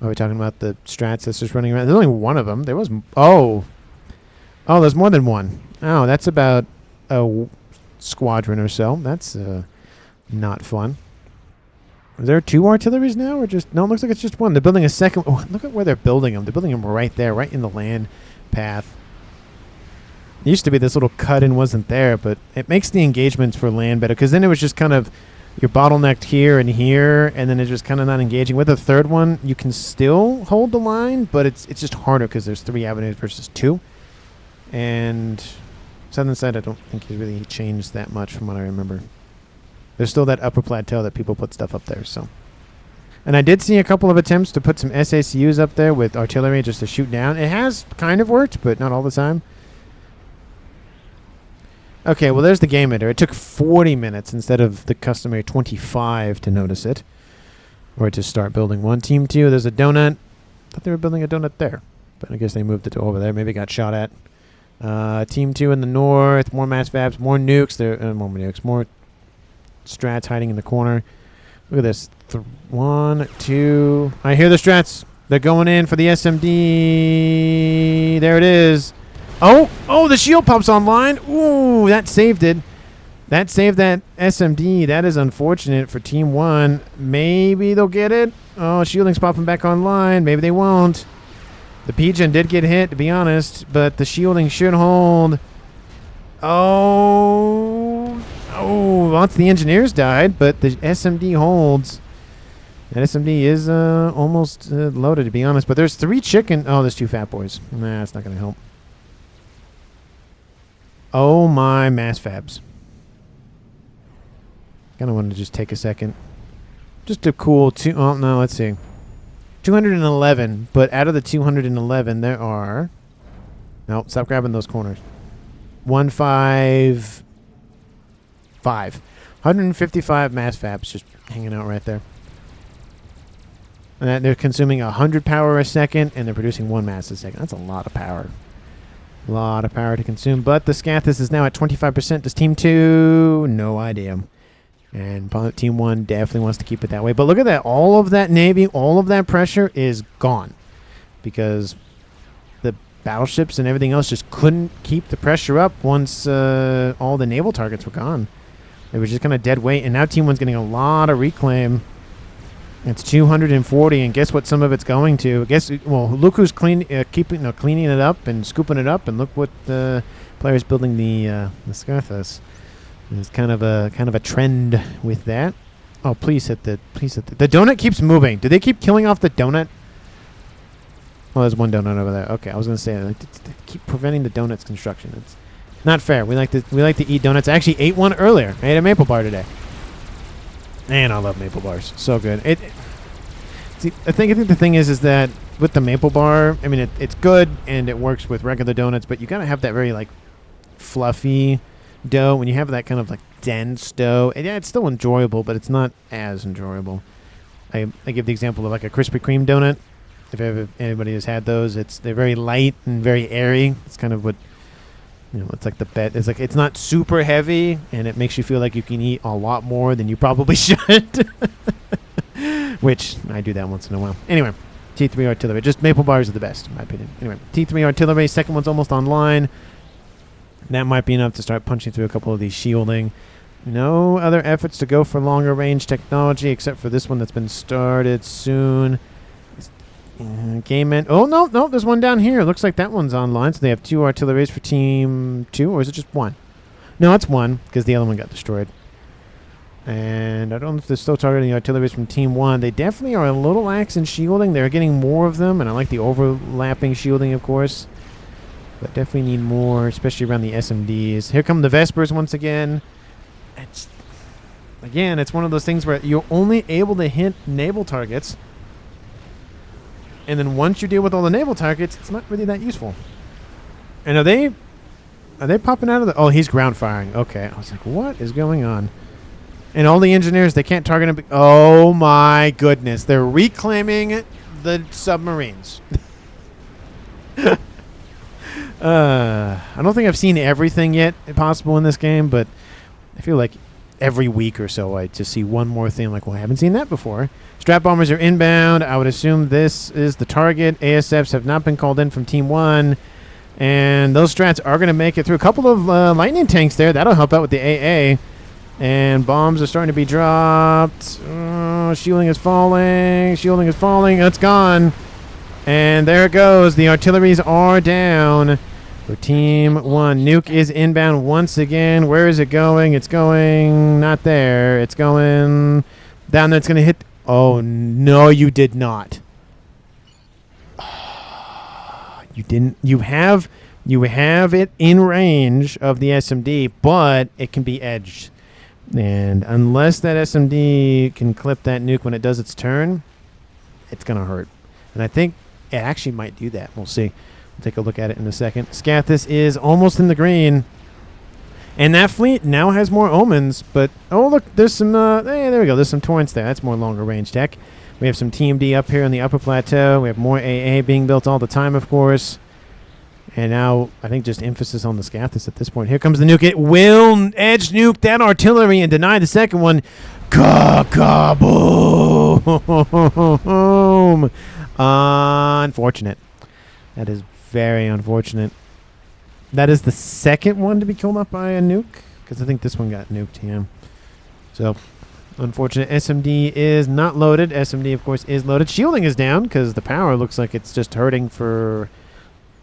Are we talking about the strats that's just running around? There's only one of them. There was... Oh, there's more than one. Oh, that's about a squadron or so. That's... not fun. Are there 2 artilleries now, or just... No, it looks like it's just one. They're building a second... Oh, look at where they're building them. They're building them right there, right in the land path. It used to be this little cut-in wasn't there, but it makes the engagements for land better, because then it was just kind of... You're bottlenecked here, and then it's just kind of not engaging. With the third one, you can still hold the line, but it's just harder because there's 3 avenues versus 2. And southern side, I don't think has really changed that much from what I remember. There's still that upper plateau that people put stuff up there, so. And I did see a couple of attempts to put some SACUs up there with artillery just to shoot down. It has kind of worked, but not all the time. Okay, well, there's the game ender. It took 40 minutes instead of the customary 25 to notice it. Or to start building one. Team 2, there's a donut. Thought they were building a donut there. But I guess they moved it to over there. Maybe got shot at. Team 2 in the north. More mass fabs. More nukes. More nukes. More strats hiding in the corner. Look at this. 1, 2. I hear the strats. They're going in for the SMD. There it is. Oh, the shield pops online. Ooh, that saved it. That saved that SMD. That is unfortunate for Team 1. Maybe they'll get it. Oh, shielding's popping back online. Maybe they won't. The Pigeon did get hit, to be honest, but the shielding should hold. Oh, lots of the engineers died, but the SMD holds. That SMD is almost loaded, to be honest, but there's 3 chicken. Oh, there's 2 fat boys. Nah, that's not going to help. Oh, my mass fabs. Kind of wanted to just take a second. Just a cool let's see. 211, but out of the 211, there are... No, stop grabbing those corners. 155. 155 mass fabs just hanging out right there. And they're consuming 100 power a second, and they're producing 1 mass a second. That's a lot of power. A lot of power to consume. But the Scathis is now at 25%. Does Team 2? No idea. And Team 1 definitely wants to keep it that way. But look at that. All of that Navy, all of that pressure is gone. Because the battleships and everything else just couldn't keep the pressure up once all the naval targets were gone. It was just kind of dead weight. And now Team 1's getting a lot of reclaim. It's 240, and guess what some of it's going to? Look who's cleaning it up and scooping it up, and look what the players building the Scathis. There's kind of a trend with that. Oh, please hit the donut keeps moving. Do they keep killing off the donut? Well, there's one donut over there. Okay, I was gonna say they keep preventing the donut's construction. It's not fair. We like to eat donuts. I actually ate one earlier. I ate a maple bar today. Man, I love maple bars. So good. I think the thing is that with the maple bar, I mean, it's good and it works with regular donuts, but you gotta have that very like fluffy dough. When you have that kind of like dense dough, and yeah, it's still enjoyable, but it's not as enjoyable. I give the example of like a Krispy Kreme donut. If anybody has had those, they're very light and very airy. It's kind of what. It's like the bet. It's like it's not super heavy, and it makes you feel like you can eat a lot more than you probably should. Which I do that once in a while. Anyway, T3 artillery. Just maple bars are the best, in my opinion. Anyway, T3 artillery. Second one's almost online. That might be enough to start punching through a couple of these shielding. No other efforts to go for longer range technology except for this one that's been started soon. Game end. Oh, no, there's one down here. Looks like that one's online. So they have 2 artilleries for Team 2, or is it just 1? No, it's 1, because the other one got destroyed. And I don't know if they're still targeting the artillery from Team 1. They definitely are a little lax in shielding. They're getting more of them, and I like the overlapping shielding, of course. But definitely need more, especially around the SMDs. Here come the Vespers once again. It's one of those things where you're only able to hit naval targets. And then once you deal with all the naval targets, it's not really that useful. And are they popping out of the... Oh, he's ground firing. Okay. I was like, what is going on? And all the engineers, they can't target him. Oh, my goodness. They're reclaiming the submarines. I don't think I've seen everything yet possible in this game, but I feel like every week or so I just see one more thing. Like, well, I haven't seen that before. Strat bombers are inbound. I would assume this is the target. ASFs have not been called in from Team 1. And those strats are going to make it through. A couple of lightning tanks there. That'll help out with the AA. And bombs are starting to be dropped. Shielding is falling. Shielding is falling. It's gone. And there it goes. The artilleries are down for Team 1. Nuke is inbound once again. Where is it going? It's going not there. It's going down there. It's going to hit. Oh, no, you did not. You didn't. You have it in range of the SMD, but it can be edged. And unless that SMD can clip that nuke when it does its turn, it's going to hurt. And I think it actually might do that. We'll see. We'll take a look at it in a second. Scathis is almost in the green. And that fleet now has more omens. But, oh, look, there's some, hey, there we go. There's some torrents there. That's more longer range tech. We have some TMD up here on the upper plateau. We have more AA being built all the time, of course. And now, I think just emphasis on the Scathis at this point. Here comes the nuke. It will edge nuke that artillery and deny the second one. Ka-ka-boom! Unfortunate. That is very unfortunate. That is the second one to be killed off by a nuke. Because I think this one got nuked, yeah. So, unfortunate. SMD is not loaded. SMD, of course, is loaded. Shielding is down because the power looks like it's just hurting for...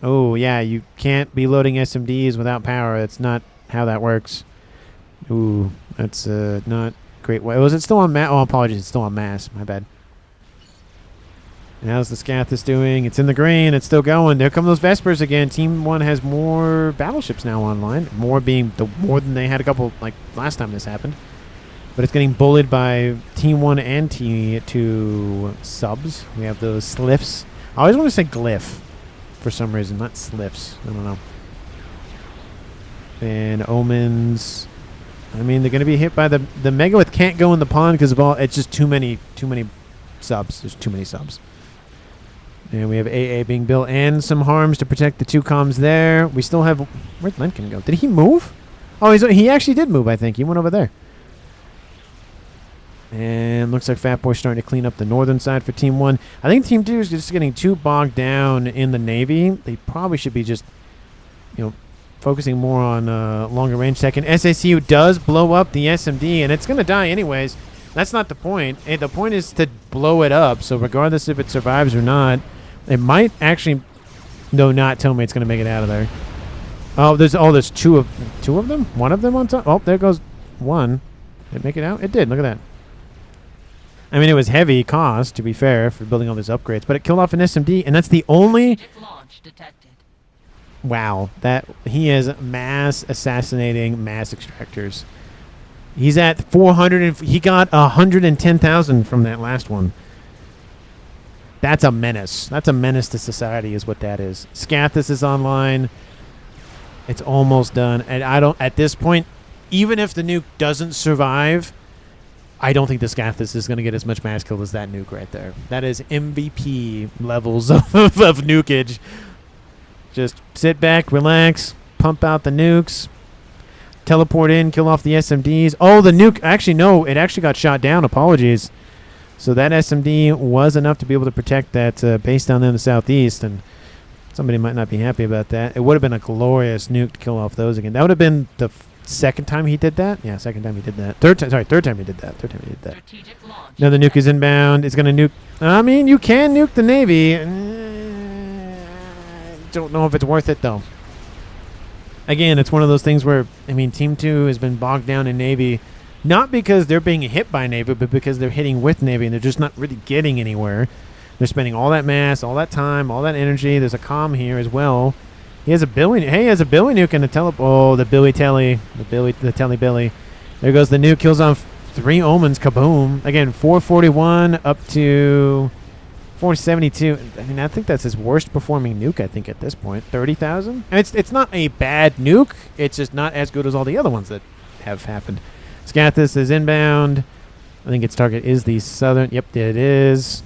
Oh, yeah, you can't be loading SMDs without power. That's not how that works. Ooh, that's not great. Was it still on mass? Oh, apologies. It's still on mass. My bad. And how's the Scathis doing? It's in the green. It's still going. There come those Vespers again. Team 1 has more battleships now online. More being more than they had a couple, like, last time this happened. But it's getting bullied by Team 1 and T2 subs. We have those sliffs. I always want to say glyph. For some reason, not sliffs. I don't know. And omens. I mean, they're going to be hit by the Megalith. Can't go in the pond because of all. It's just too many subs. There's too many subs. And we have AA being built and some harms to protect the 2 comms there. We still have. Where'd Lincoln go? Did he move? Oh, he actually did move. I think he went over there. And looks like Fat Boy's starting to clean up the northern side for Team 1. I think Team 2 is just getting too bogged down in the Navy. They probably should be just, focusing more on longer range tech. And SACU does blow up the SMD, and it's going to die anyways. That's not the point. The point is to blow it up. So regardless if it survives or not, it might actually, not tell me it's going to make it out of there. Oh, there's two of them. One of them on top. Oh, there goes one. Did it make it out? It did. Look at that. I mean, it was heavy cost, to be fair, for building all these upgrades, but it killed off an SMD, and that's the only... Launch detected. Wow, he is mass assassinating mass extractors. He's at 400, and he got 110,000 from that last one. That's a menace. That's a menace to society is what that is. Scathis is online. It's almost done, and at this point, even if the nuke doesn't survive... I don't think the Scathis is going to get as much mass kill as that nuke right there. That is MVP levels of nukage. Just sit back, relax, pump out the nukes, teleport in, kill off the SMDs. Oh, the nuke. Actually, no, it actually got shot down. Apologies. So that SMD was enough to be able to protect that base down there in the southeast, and somebody might not be happy about that. It would have been a glorious nuke to kill off those again. That would have been the... second time he did that? Yeah, second time he did that. Third time he did that. Now the nuke is inbound. It's going to nuke. I mean, you can nuke the Navy. Don't know if it's worth it, though. Again, it's one of those things where, I mean, Team 2 has been bogged down in Navy Not because they're being hit by Navy, but because they're hitting with Navy and they're just not really getting anywhere. They're spending all that mass, all that time, all that energy. There's a comm here as well. He has a Billy. Hey, he has a Billy nuke and a tele. Oh, the Billy Telly. The Telly Billy. There goes the nuke. Kills on 3 Omens. Kaboom. Again, 441 up to 472. I mean, I think that's his worst performing nuke, I think, at this point. 30,000? And it's not a bad nuke. It's just not as good as all the other ones that have happened. Scathis is inbound. I think its target is the southern. Yep, it is.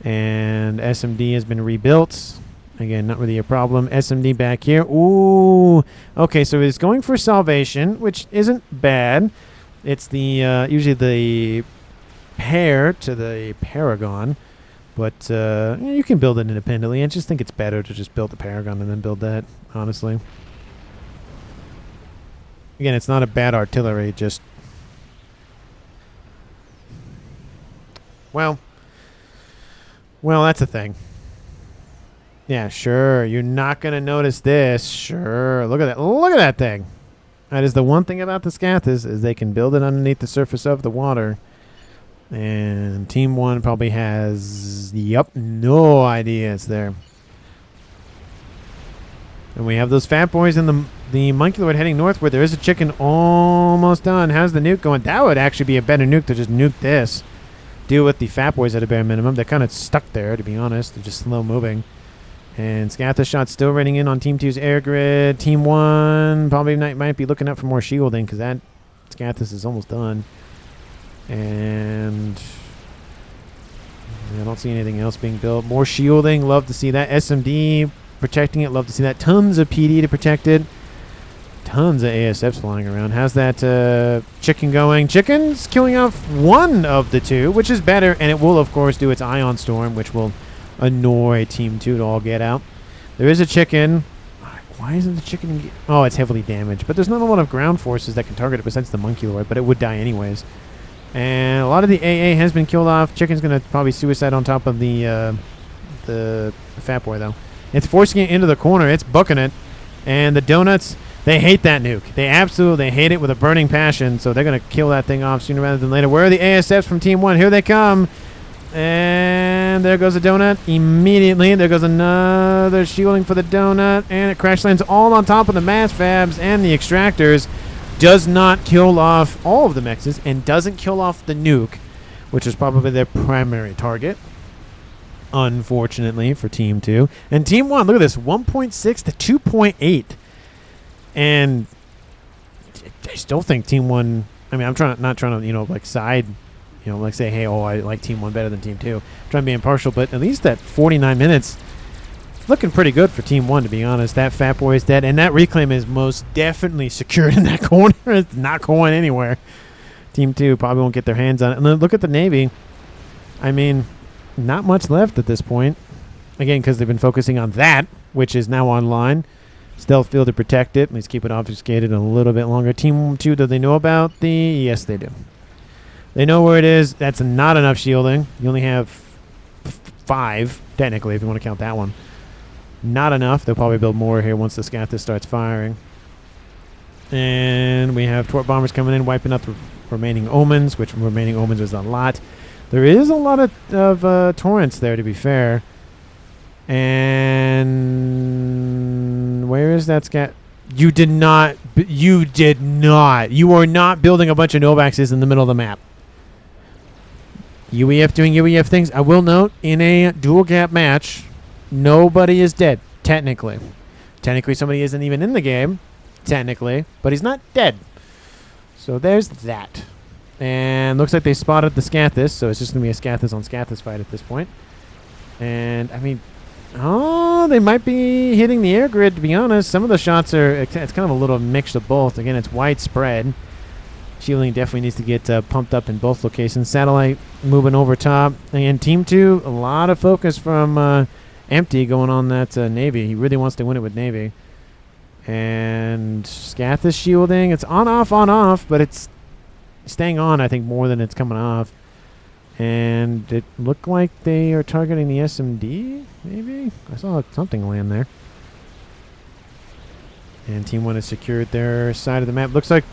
And SMD has been rebuilt. Again, not really a problem. SMD back here. Ooh. Okay, so it's going for salvation, which isn't bad. It's the usually the pair to the Paragon. But you can build it independently. I just think it's better to just build the Paragon and then build that, honestly. Again, it's not a bad artillery, just... Well, that's a thing. Yeah, sure. You're not going to notice this. Sure. Look at that. Look at that thing. That is the one thing about the Scathis is they can build it underneath the surface of the water. And Team 1 probably has, no idea it's there. And we have those fat boys in the monkey lord heading northward. There is a chicken almost done. How's the nuke going? That would actually be a better nuke to just nuke this. Deal with the fat boys at a bare minimum. They're kind of stuck there, to be honest. They're just slow moving. And Scathis shot still raining in on Team 2's air grid. Team 1 probably might be looking up for more shielding because that Scathis is almost done. And I don't see anything else being built. More shielding. Love to see that. SMD protecting it. Love to see that. Tons of PD to protect it. Tons of ASFs flying around. How's that chicken going? Chicken's killing off one of the 2, which is better. And it will, of course, do its ion storm, which will annoy Team 2 to all get out. There is a chicken. Why isn't the chicken... Oh, it's heavily damaged. But there's not a lot of ground forces that can target it besides the monkey lord, but it would die anyways. And a lot of the AA has been killed off. Chicken's going to probably suicide on top of the fat boy, though. It's forcing it into the corner. It's booking it. And the donuts, they hate that nuke. They absolutely hate it with a burning passion, so they're going to kill that thing off sooner rather than later. Where are the ASFs from Team 1? Here they come. And there goes a donut immediately. There goes another shielding for the donut. And it crash lands all on top of the mass fabs and the extractors. Does not kill off all of the mexes and doesn't kill off the nuke, which is probably their primary target, unfortunately, for Team 2. And Team 1, look at this, 1.6 to 2.8. And I still think Team 1, I mean, I'm not trying to, like side, like say, hey, I like Team 1 better than Team 2. I'm trying to be impartial, but at least that 49 minutes, looking pretty good for Team 1, to be honest. That fat boy is dead, and that reclaim is most definitely secured in that corner. It's not going anywhere. Team 2 probably won't get their hands on it. And then look at the Navy. I mean, not much left at this point. Again, because they've been focusing on that, which is now online. Stealth field to protect it. Let's keep it obfuscated a little bit longer. Team 2, do they know about the... Yes, they do. They know where it is. That's not enough shielding. You only have 5, technically, if you want to count that one. Not enough. They'll probably build more here once the Scathis starts firing. And we have Torp bombers coming in, wiping up the remaining Omens, which remaining Omens is a lot. There is a lot of torrents there, to be fair. And where is that Scat? You did not. You did not. You are not building a bunch of Novaxes in the middle of the map. UEF doing UEF things. I will note, in a dual gap match, nobody is dead, technically. Technically, somebody isn't even in the game, technically, but he's not dead. So there's that. And looks like they spotted the Scathis, so it's just going to be a Scathis on Scathis fight at this point. And, I mean, they might be hitting the air grid, to be honest. Some of the shots are, it's kind of a little mix of both. Again, it's widespread. Shielding definitely needs to get pumped up in both locations. Satellite moving over top. And Team 2, a lot of focus from Empty going on that Navy. He really wants to win it with Navy. And Scathis shielding. It's on-off, but it's staying on, I think, more than it's coming off. And it looked like they are targeting the SMD, maybe? I saw something land there. And Team 1 has secured their side of the map. Looks like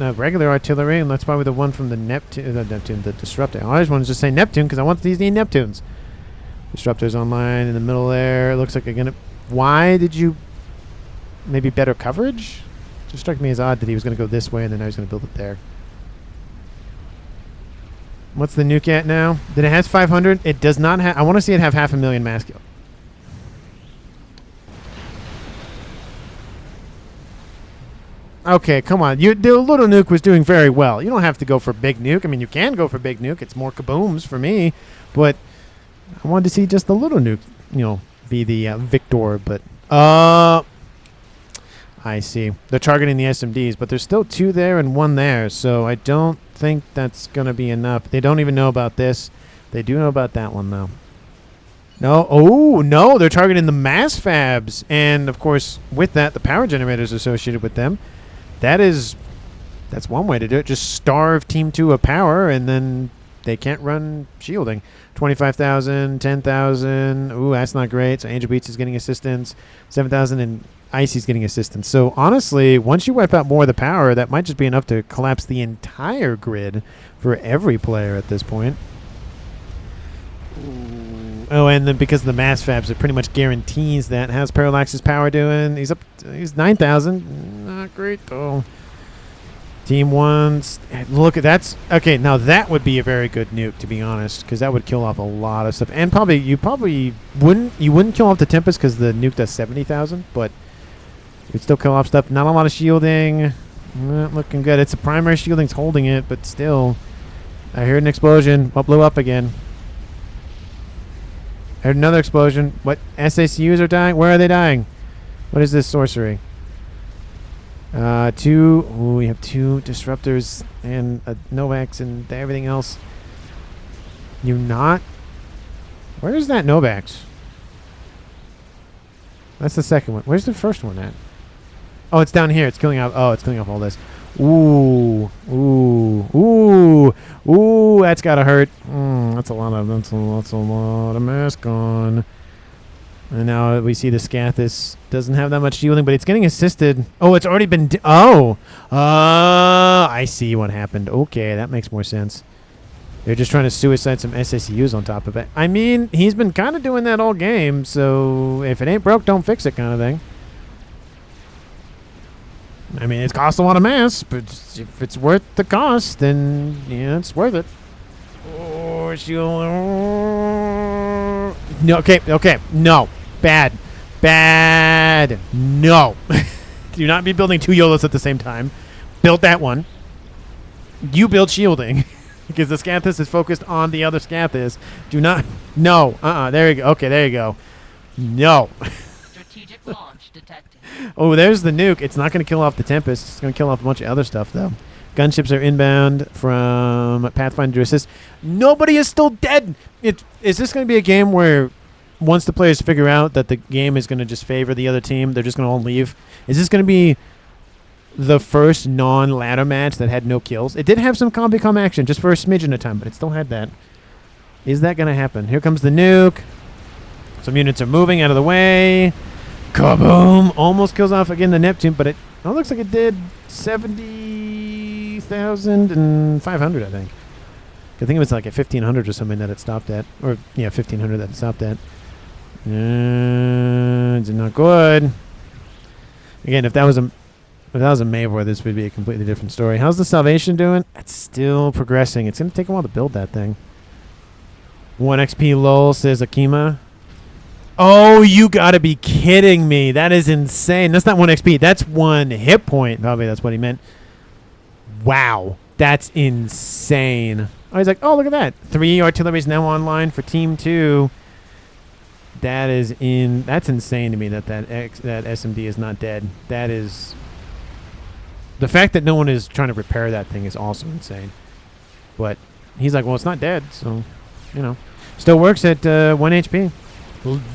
regular artillery, and that's probably the one from the the Disruptor. I always want to just say Neptune because I want these Neptunes. Disruptor's online in the middle there. It looks like again. Why did you? Maybe better coverage? Just struck me as odd that he was going to go this way and then now he's going to build it there. What's the nuke at now? That it has 500? It does not have... I want to see it have 500,000 mass kill. Okay, come on. The little nuke was doing very well. You don't have to go for big nuke. I mean, you can go for big nuke. It's more kabooms for me. But I wanted to see just the little nuke, be the victor. But... I see. They're targeting the SMDs, but there's still 2 there and 1 there, so I don't think that's going to be enough. They don't even know about this. They do know about that one, though. No. Oh, no. They're targeting the mass fabs. And, of course, with that, the power generators associated with them. That's one way to do it. Just starve Team 2 of power, and then they can't run shielding. 25,000, 10,000. Ooh, that's not great. So Angel Beats is getting assistance. 7,000 and... Icy's getting assistance. So, honestly, once you wipe out more of the power, that might just be enough to collapse the entire grid for every player at this point. Ooh. Oh, and then because of the mass fabs, it pretty much guarantees that. How's Parallax's power doing? He's 9,000. Not great, though. Team 1. Look, that's... Okay, now that would be a very good nuke, to be honest, because that would kill off a lot of stuff. And you probably wouldn't kill off the Tempest because the nuke does 70,000, but... We'd still kill off stuff. Not a lot of shielding. Not looking good. It's the primary shielding's holding it, but still. I heard an explosion. What blew up again? I heard another explosion. What? SACUs are dying? Where are they dying? What is this sorcery? 2. Ooh, we have 2 disruptors and Novax and everything else. You not? Where is that Novax? That's the second one. Where's the first one at? Oh, it's down here. It's killing off. Oh, it's killing off all this. Ooh, ooh, ooh, ooh. That's gotta hurt. That's a lot of mass gone. And now we see the Scathis doesn't have that much shielding, but it's getting assisted. Oh, it's already been. I see what happened. Okay, that makes more sense. They're just trying to suicide some SACUs on top of it. I mean, he's been kind of doing that all game, so if it ain't broke, don't fix it kind of thing. I mean, it's cost a lot of mass, but if it's worth the cost, then, yeah, it's worth it. Oh, shield. No, okay, no. Bad. No. Do not be building 2 YOLOs at the same time. Build that one. You build shielding. Because the Scathis is focused on the other Scathis. Do not... No. There you go. Okay, there you go. No. Strategic launch detected. Oh, there's the nuke. It's not going to kill off the Tempest. It's going to kill off a bunch of other stuff, though. Gunships are inbound from Pathfinder to assist. Nobody is still dead. Is this going to be a game where once the players figure out that the game is going to just favor the other team, they're just going to all leave? Is this going to be the first non-ladder match that had no kills? It did have some combi-com action just for a smidgen of time, but it still had that. Is that going to happen? Here comes the nuke. Some units are moving out of the way. Kaboom! Almost kills off again the Neptune, but it looks like it did 70,500, I think. I think it was like at 1,500 or something that it stopped at. Or, yeah, 1,500 that it stopped at. It's not good. Again, if that was a Mavor, this would be a completely different story. How's the Salvation doing? It's still progressing. It's going to take a while to build that thing. 1 XP lol, says Akima. Oh, you got to be kidding me. That is insane. That's not 1 XP. That's 1 hit point. Probably that's what he meant. Wow. That's insane. Oh, he's like, oh, look at that. 3 artilleries now online for Team 2. That's insane to me that SMD is not dead. That is... The fact that no one is trying to repair that thing is also insane. But he's like, well, it's not dead, so, Still works at 1 HP.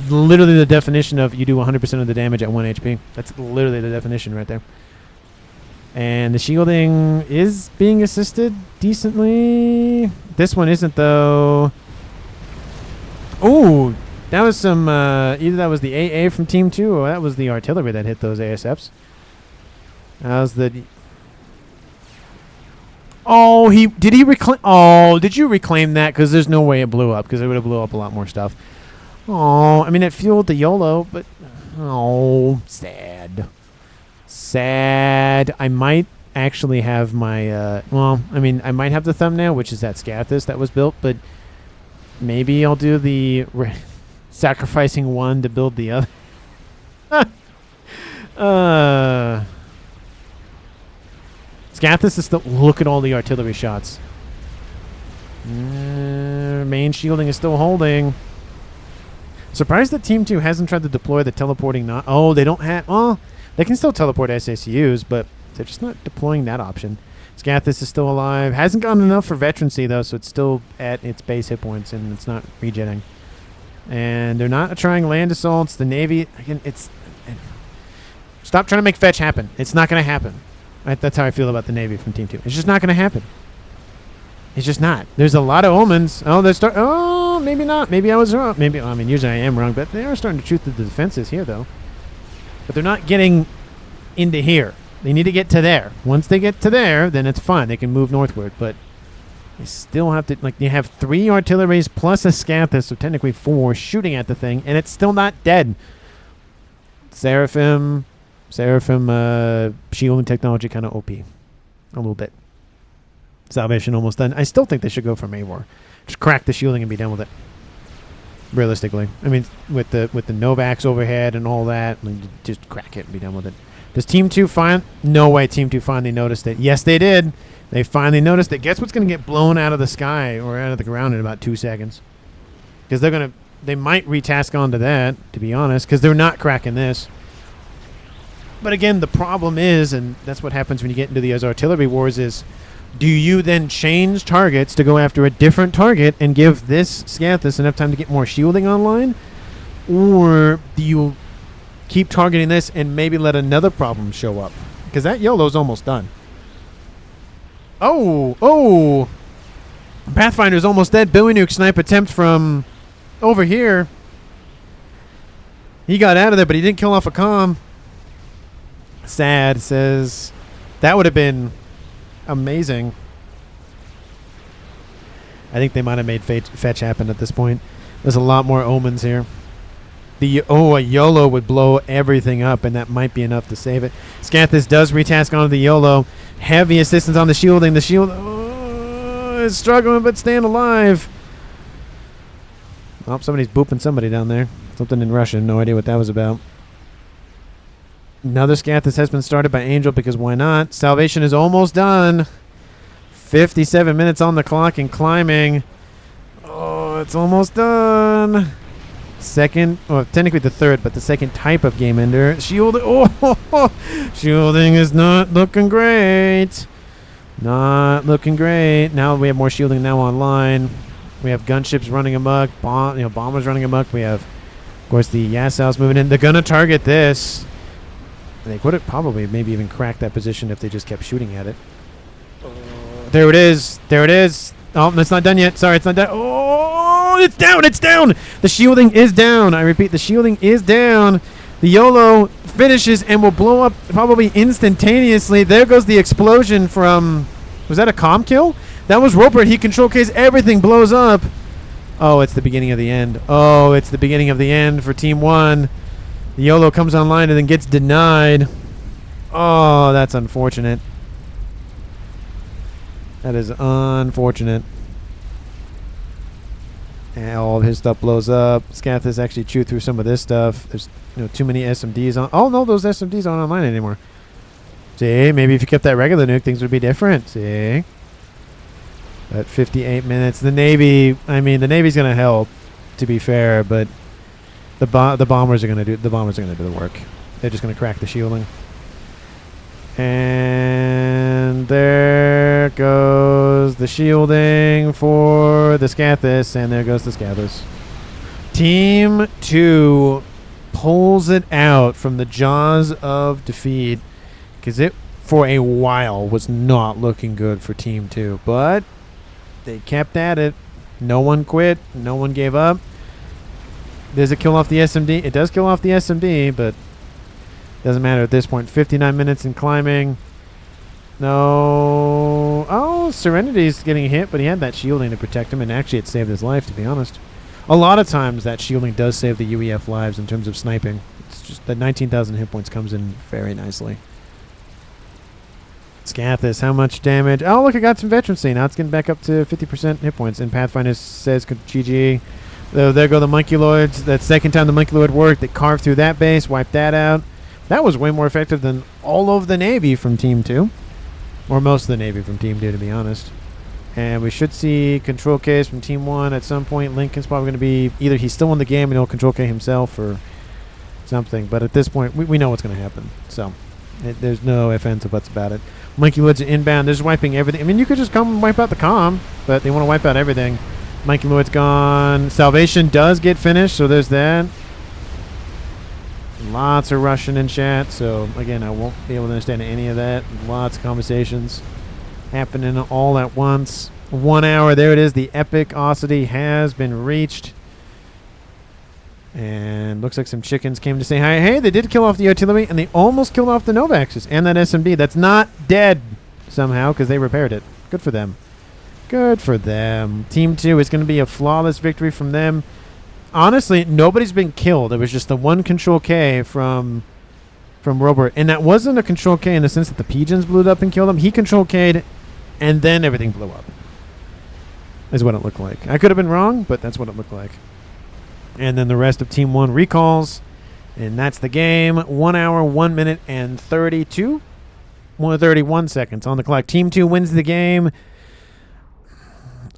Literally the definition of you do 100% of the damage at 1 HP. That's literally the definition right there. And the shielding is being assisted decently. This one isn't, though. Ooh, that was some... either that was the AA from Team 2 or that was the artillery that hit those ASFs. How's the... Oh, did he reclaim? Oh, did you reclaim that? Because there's no way it blew up. Because it would have blew up a lot more stuff. Oh, I mean, it fueled the YOLO, but oh, sad. Sad. I might actually have my. Well, I mean, I might have the thumbnail, which is that Scathis that was built, but maybe I'll do the sacrificing one to build the other. Scathis is still. Look at all the artillery shots. Main shielding is still holding. Surprised that Team 2 hasn't tried to deploy the teleporting. Oh, they don't have. Oh, they can still teleport SACUs, but they're just not deploying that option. Scathis is still alive. Hasn't gotten enough for veterancy though, so it's still at its base hit points and it's not regenning. And they're not trying land assaults. The Navy again. Stop trying to make fetch happen. It's not going to happen. That's how I feel about the Navy from Team 2. It's just not going to happen. It's just not. There's a lot of omens. Oh, oh, maybe not. Maybe I was wrong. Maybe. I mean, usually I am wrong, but they are starting to shoot through the defenses here, though. But they're not getting into here. They need to get to there. Once they get to there, then it's fine. They can move northward, but they still have to. Like, you have 3 artilleries plus a Scathis, so technically 4 shooting at the thing, and it's still not dead. Seraphim, shielding technology kind of OP. A little bit. Salvation almost done. I still think they should go for Mavor. Just crack the shielding and be done with it. Realistically. I mean, with the Novax overhead and all that, just crack it and be done with it. Does Team 2 find... No way Team 2 finally noticed it. Yes, they did. They finally noticed it. Guess what's going to get blown out of the sky or out of the ground in about 2 seconds? Because they're going to... They might retask onto that, to be honest, because they're not cracking this. But again, the problem is, and that's what happens when you get into these artillery wars, is do you then change targets to go after a different target and give this Scathis enough time to get more shielding online? Or do you keep targeting this and maybe let another problem show up? Because that YOLO's almost done. Oh! Pathfinder's almost dead. Billy Nuke snipe attempt from over here. He got out of there, but he didn't kill off a comm. Sad, says that would have been amazing. I think they might have made fetch happen at this point. There's a lot more omens here. A YOLO would blow everything up, and that might be enough to save it. Scathis does retask onto the YOLO. Heavy assistance on the shielding. The shield is struggling, but staying alive. Oh, somebody's booping somebody down there. Something in Russian. No idea what that was about. Another Scathis has been started by Angel because why not? Salvation is almost done. 57 minutes on the clock and climbing. Oh, it's almost done. Second, or technically the third, but the second type of game ender. Shielding. Oh, shielding is not looking great. Not looking great. Now we have more shielding now online. We have gunships running amok. Bombers running amok. We have, of course, the Yasows moving in. They're gonna target this. They would have probably maybe even cracked that position if they just kept shooting at it. There it is. There it is. Oh, it's not done yet. Sorry, it's not done. Oh, it's down. It's down. The shielding is down. I repeat, the shielding is down. The YOLO finishes and will blow up probably instantaneously. There goes the explosion from... Was that a comm kill? That was Roper. He control case. Everything blows up. Oh, it's the beginning of the end. Oh, it's the beginning of the end for Team 1. The YOLO comes online and then gets denied. Oh, that's unfortunate. That is unfortunate. And all of his stuff blows up. Scathis actually chewed through some of this stuff. There's too many SMDs on. Oh, no, those SMDs aren't online anymore. See, maybe if you kept that regular nuke, things would be different. See? At 58 minutes. The Navy, I mean, the Navy's going to help, to be fair, but... The bombers are gonna do the work. They're just gonna crack the shielding. And there goes the shielding for the Scathis, and there goes the Scathis. Team 2 pulls it out from the jaws of defeat, because it for a while was not looking good for Team 2, but they kept at it. No one quit. No one gave up. Does it kill off the SMD? It does kill off the SMD, but doesn't matter at this point. 59 minutes in climbing. No. Oh, Well, Serenity's getting hit, but he had that shielding to protect him, and actually it saved his life, to be honest. A lot of times that shielding does save the UEF lives in terms of sniping. It's just that 19,000 hit points comes in very nicely. Scathis, how much damage? Oh, look, I got some veterancy. Now it's getting back up to 50% hit points. And Pathfinder says GG. There go the Monkey Lords. That second time the Monkey Lord worked, they carved through that base, wiped that out. That was way more effective than all of the Navy from Team 2. Or most of the Navy from Team 2, to be honest. And we should see Control Ks from Team 1 at some point. Lincoln's probably going to be either he's still in the game and he'll Control K himself or something. But at this point, we know what's going to happen. So there's no ifs, ands, or buts about it. Monkey Lords are inbound. They're just wiping everything. I mean, you could just come and wipe out the comm, but they want to wipe out everything. Monkey Lord's gone. Salvation does get finished, so there's that. Lots of Russian in chat, so again, I won't be able to understand any of that. Lots of conversations happening all at once. 1 hour, there it is. The epicosity has been reached. And looks like some chickens came to say hi. Hey, they did kill off the artillery, and they almost killed off the Novaxes and that SMD. That's not dead somehow because they repaired it. Good for them. Good for them. Team 2 is going to be a flawless victory from them. Honestly, nobody's been killed. It was just the one Control K from Robert. And that wasn't a Control K in the sense that the pigeons blew up and killed him. He Control K'd, and then everything blew up. Is what it looked like. I could have been wrong, but that's what it looked like. And then the rest of Team 1 recalls. And that's the game. 1 hour, 1 minute, and 31 seconds on the clock. Team 2 wins the game.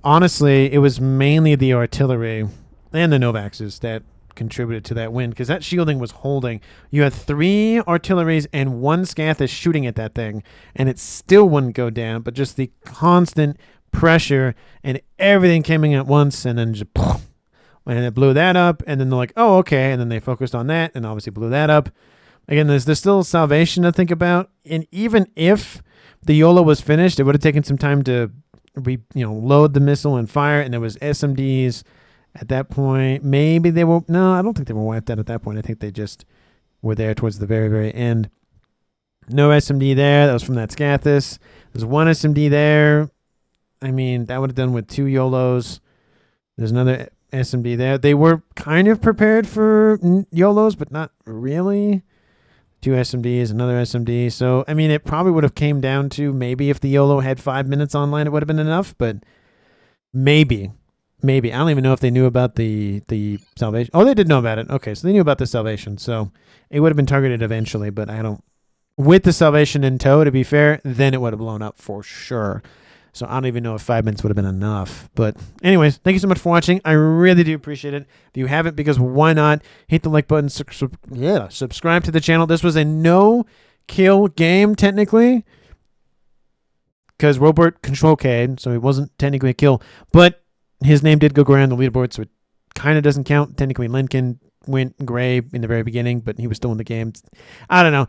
Honestly, it was mainly the artillery and the Novaxes that contributed to that win because that shielding was holding. You had 3 artilleries and 1 Scathis shooting at that thing, and it still wouldn't go down, but just the constant pressure and everything came in at once, and then just and it blew that up, and then they're like, oh, okay, and then they focused on that and obviously blew that up. Again, there's still Salvation to think about, and even if the YOLO was finished, it would have taken some time to load the missile and fire, and there was SMDs at that point. Maybe they were, no, I don't think they were wiped out at that point. I think they just were there towards the very, very end. No SMD there. That was from that Scathis. There's 1 SMD there. I mean, that would have done with 2 YOLOs. There's another SMD there. They were kind of prepared for YOLOs, but not really. 2 SMDs, another SMD. So, I mean, it probably would have came down to maybe if the YOLO had 5 minutes online, it would have been enough, but maybe. I don't even know if they knew about the Salvation. Oh, they did know about it. Okay, so they knew about the Salvation. So it would have been targeted eventually, but I don't. With the Salvation in tow, to be fair, then it would have blown up for sure. So I don't even know if 5 minutes would have been enough. But anyways, thank you so much for watching. I really do appreciate it. If you haven't, because why not, hit the like button, subscribe to the channel. This was a no-kill game, technically, because Robert Control K'd, so it wasn't technically a kill. But his name did go gray on the leaderboard, so it kind of doesn't count. Technically, Lincoln went gray in the very beginning, but he was still in the game. I don't know.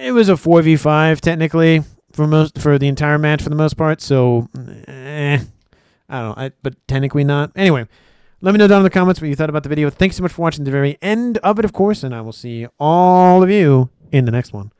It was a 4v5, technically, for the entire match for the most part, so I don't know, but technically not. Anyway, let me know down in the comments what you thought about the video. Thanks so much for watching the very end of it, of course, and I will see all of you in the next one.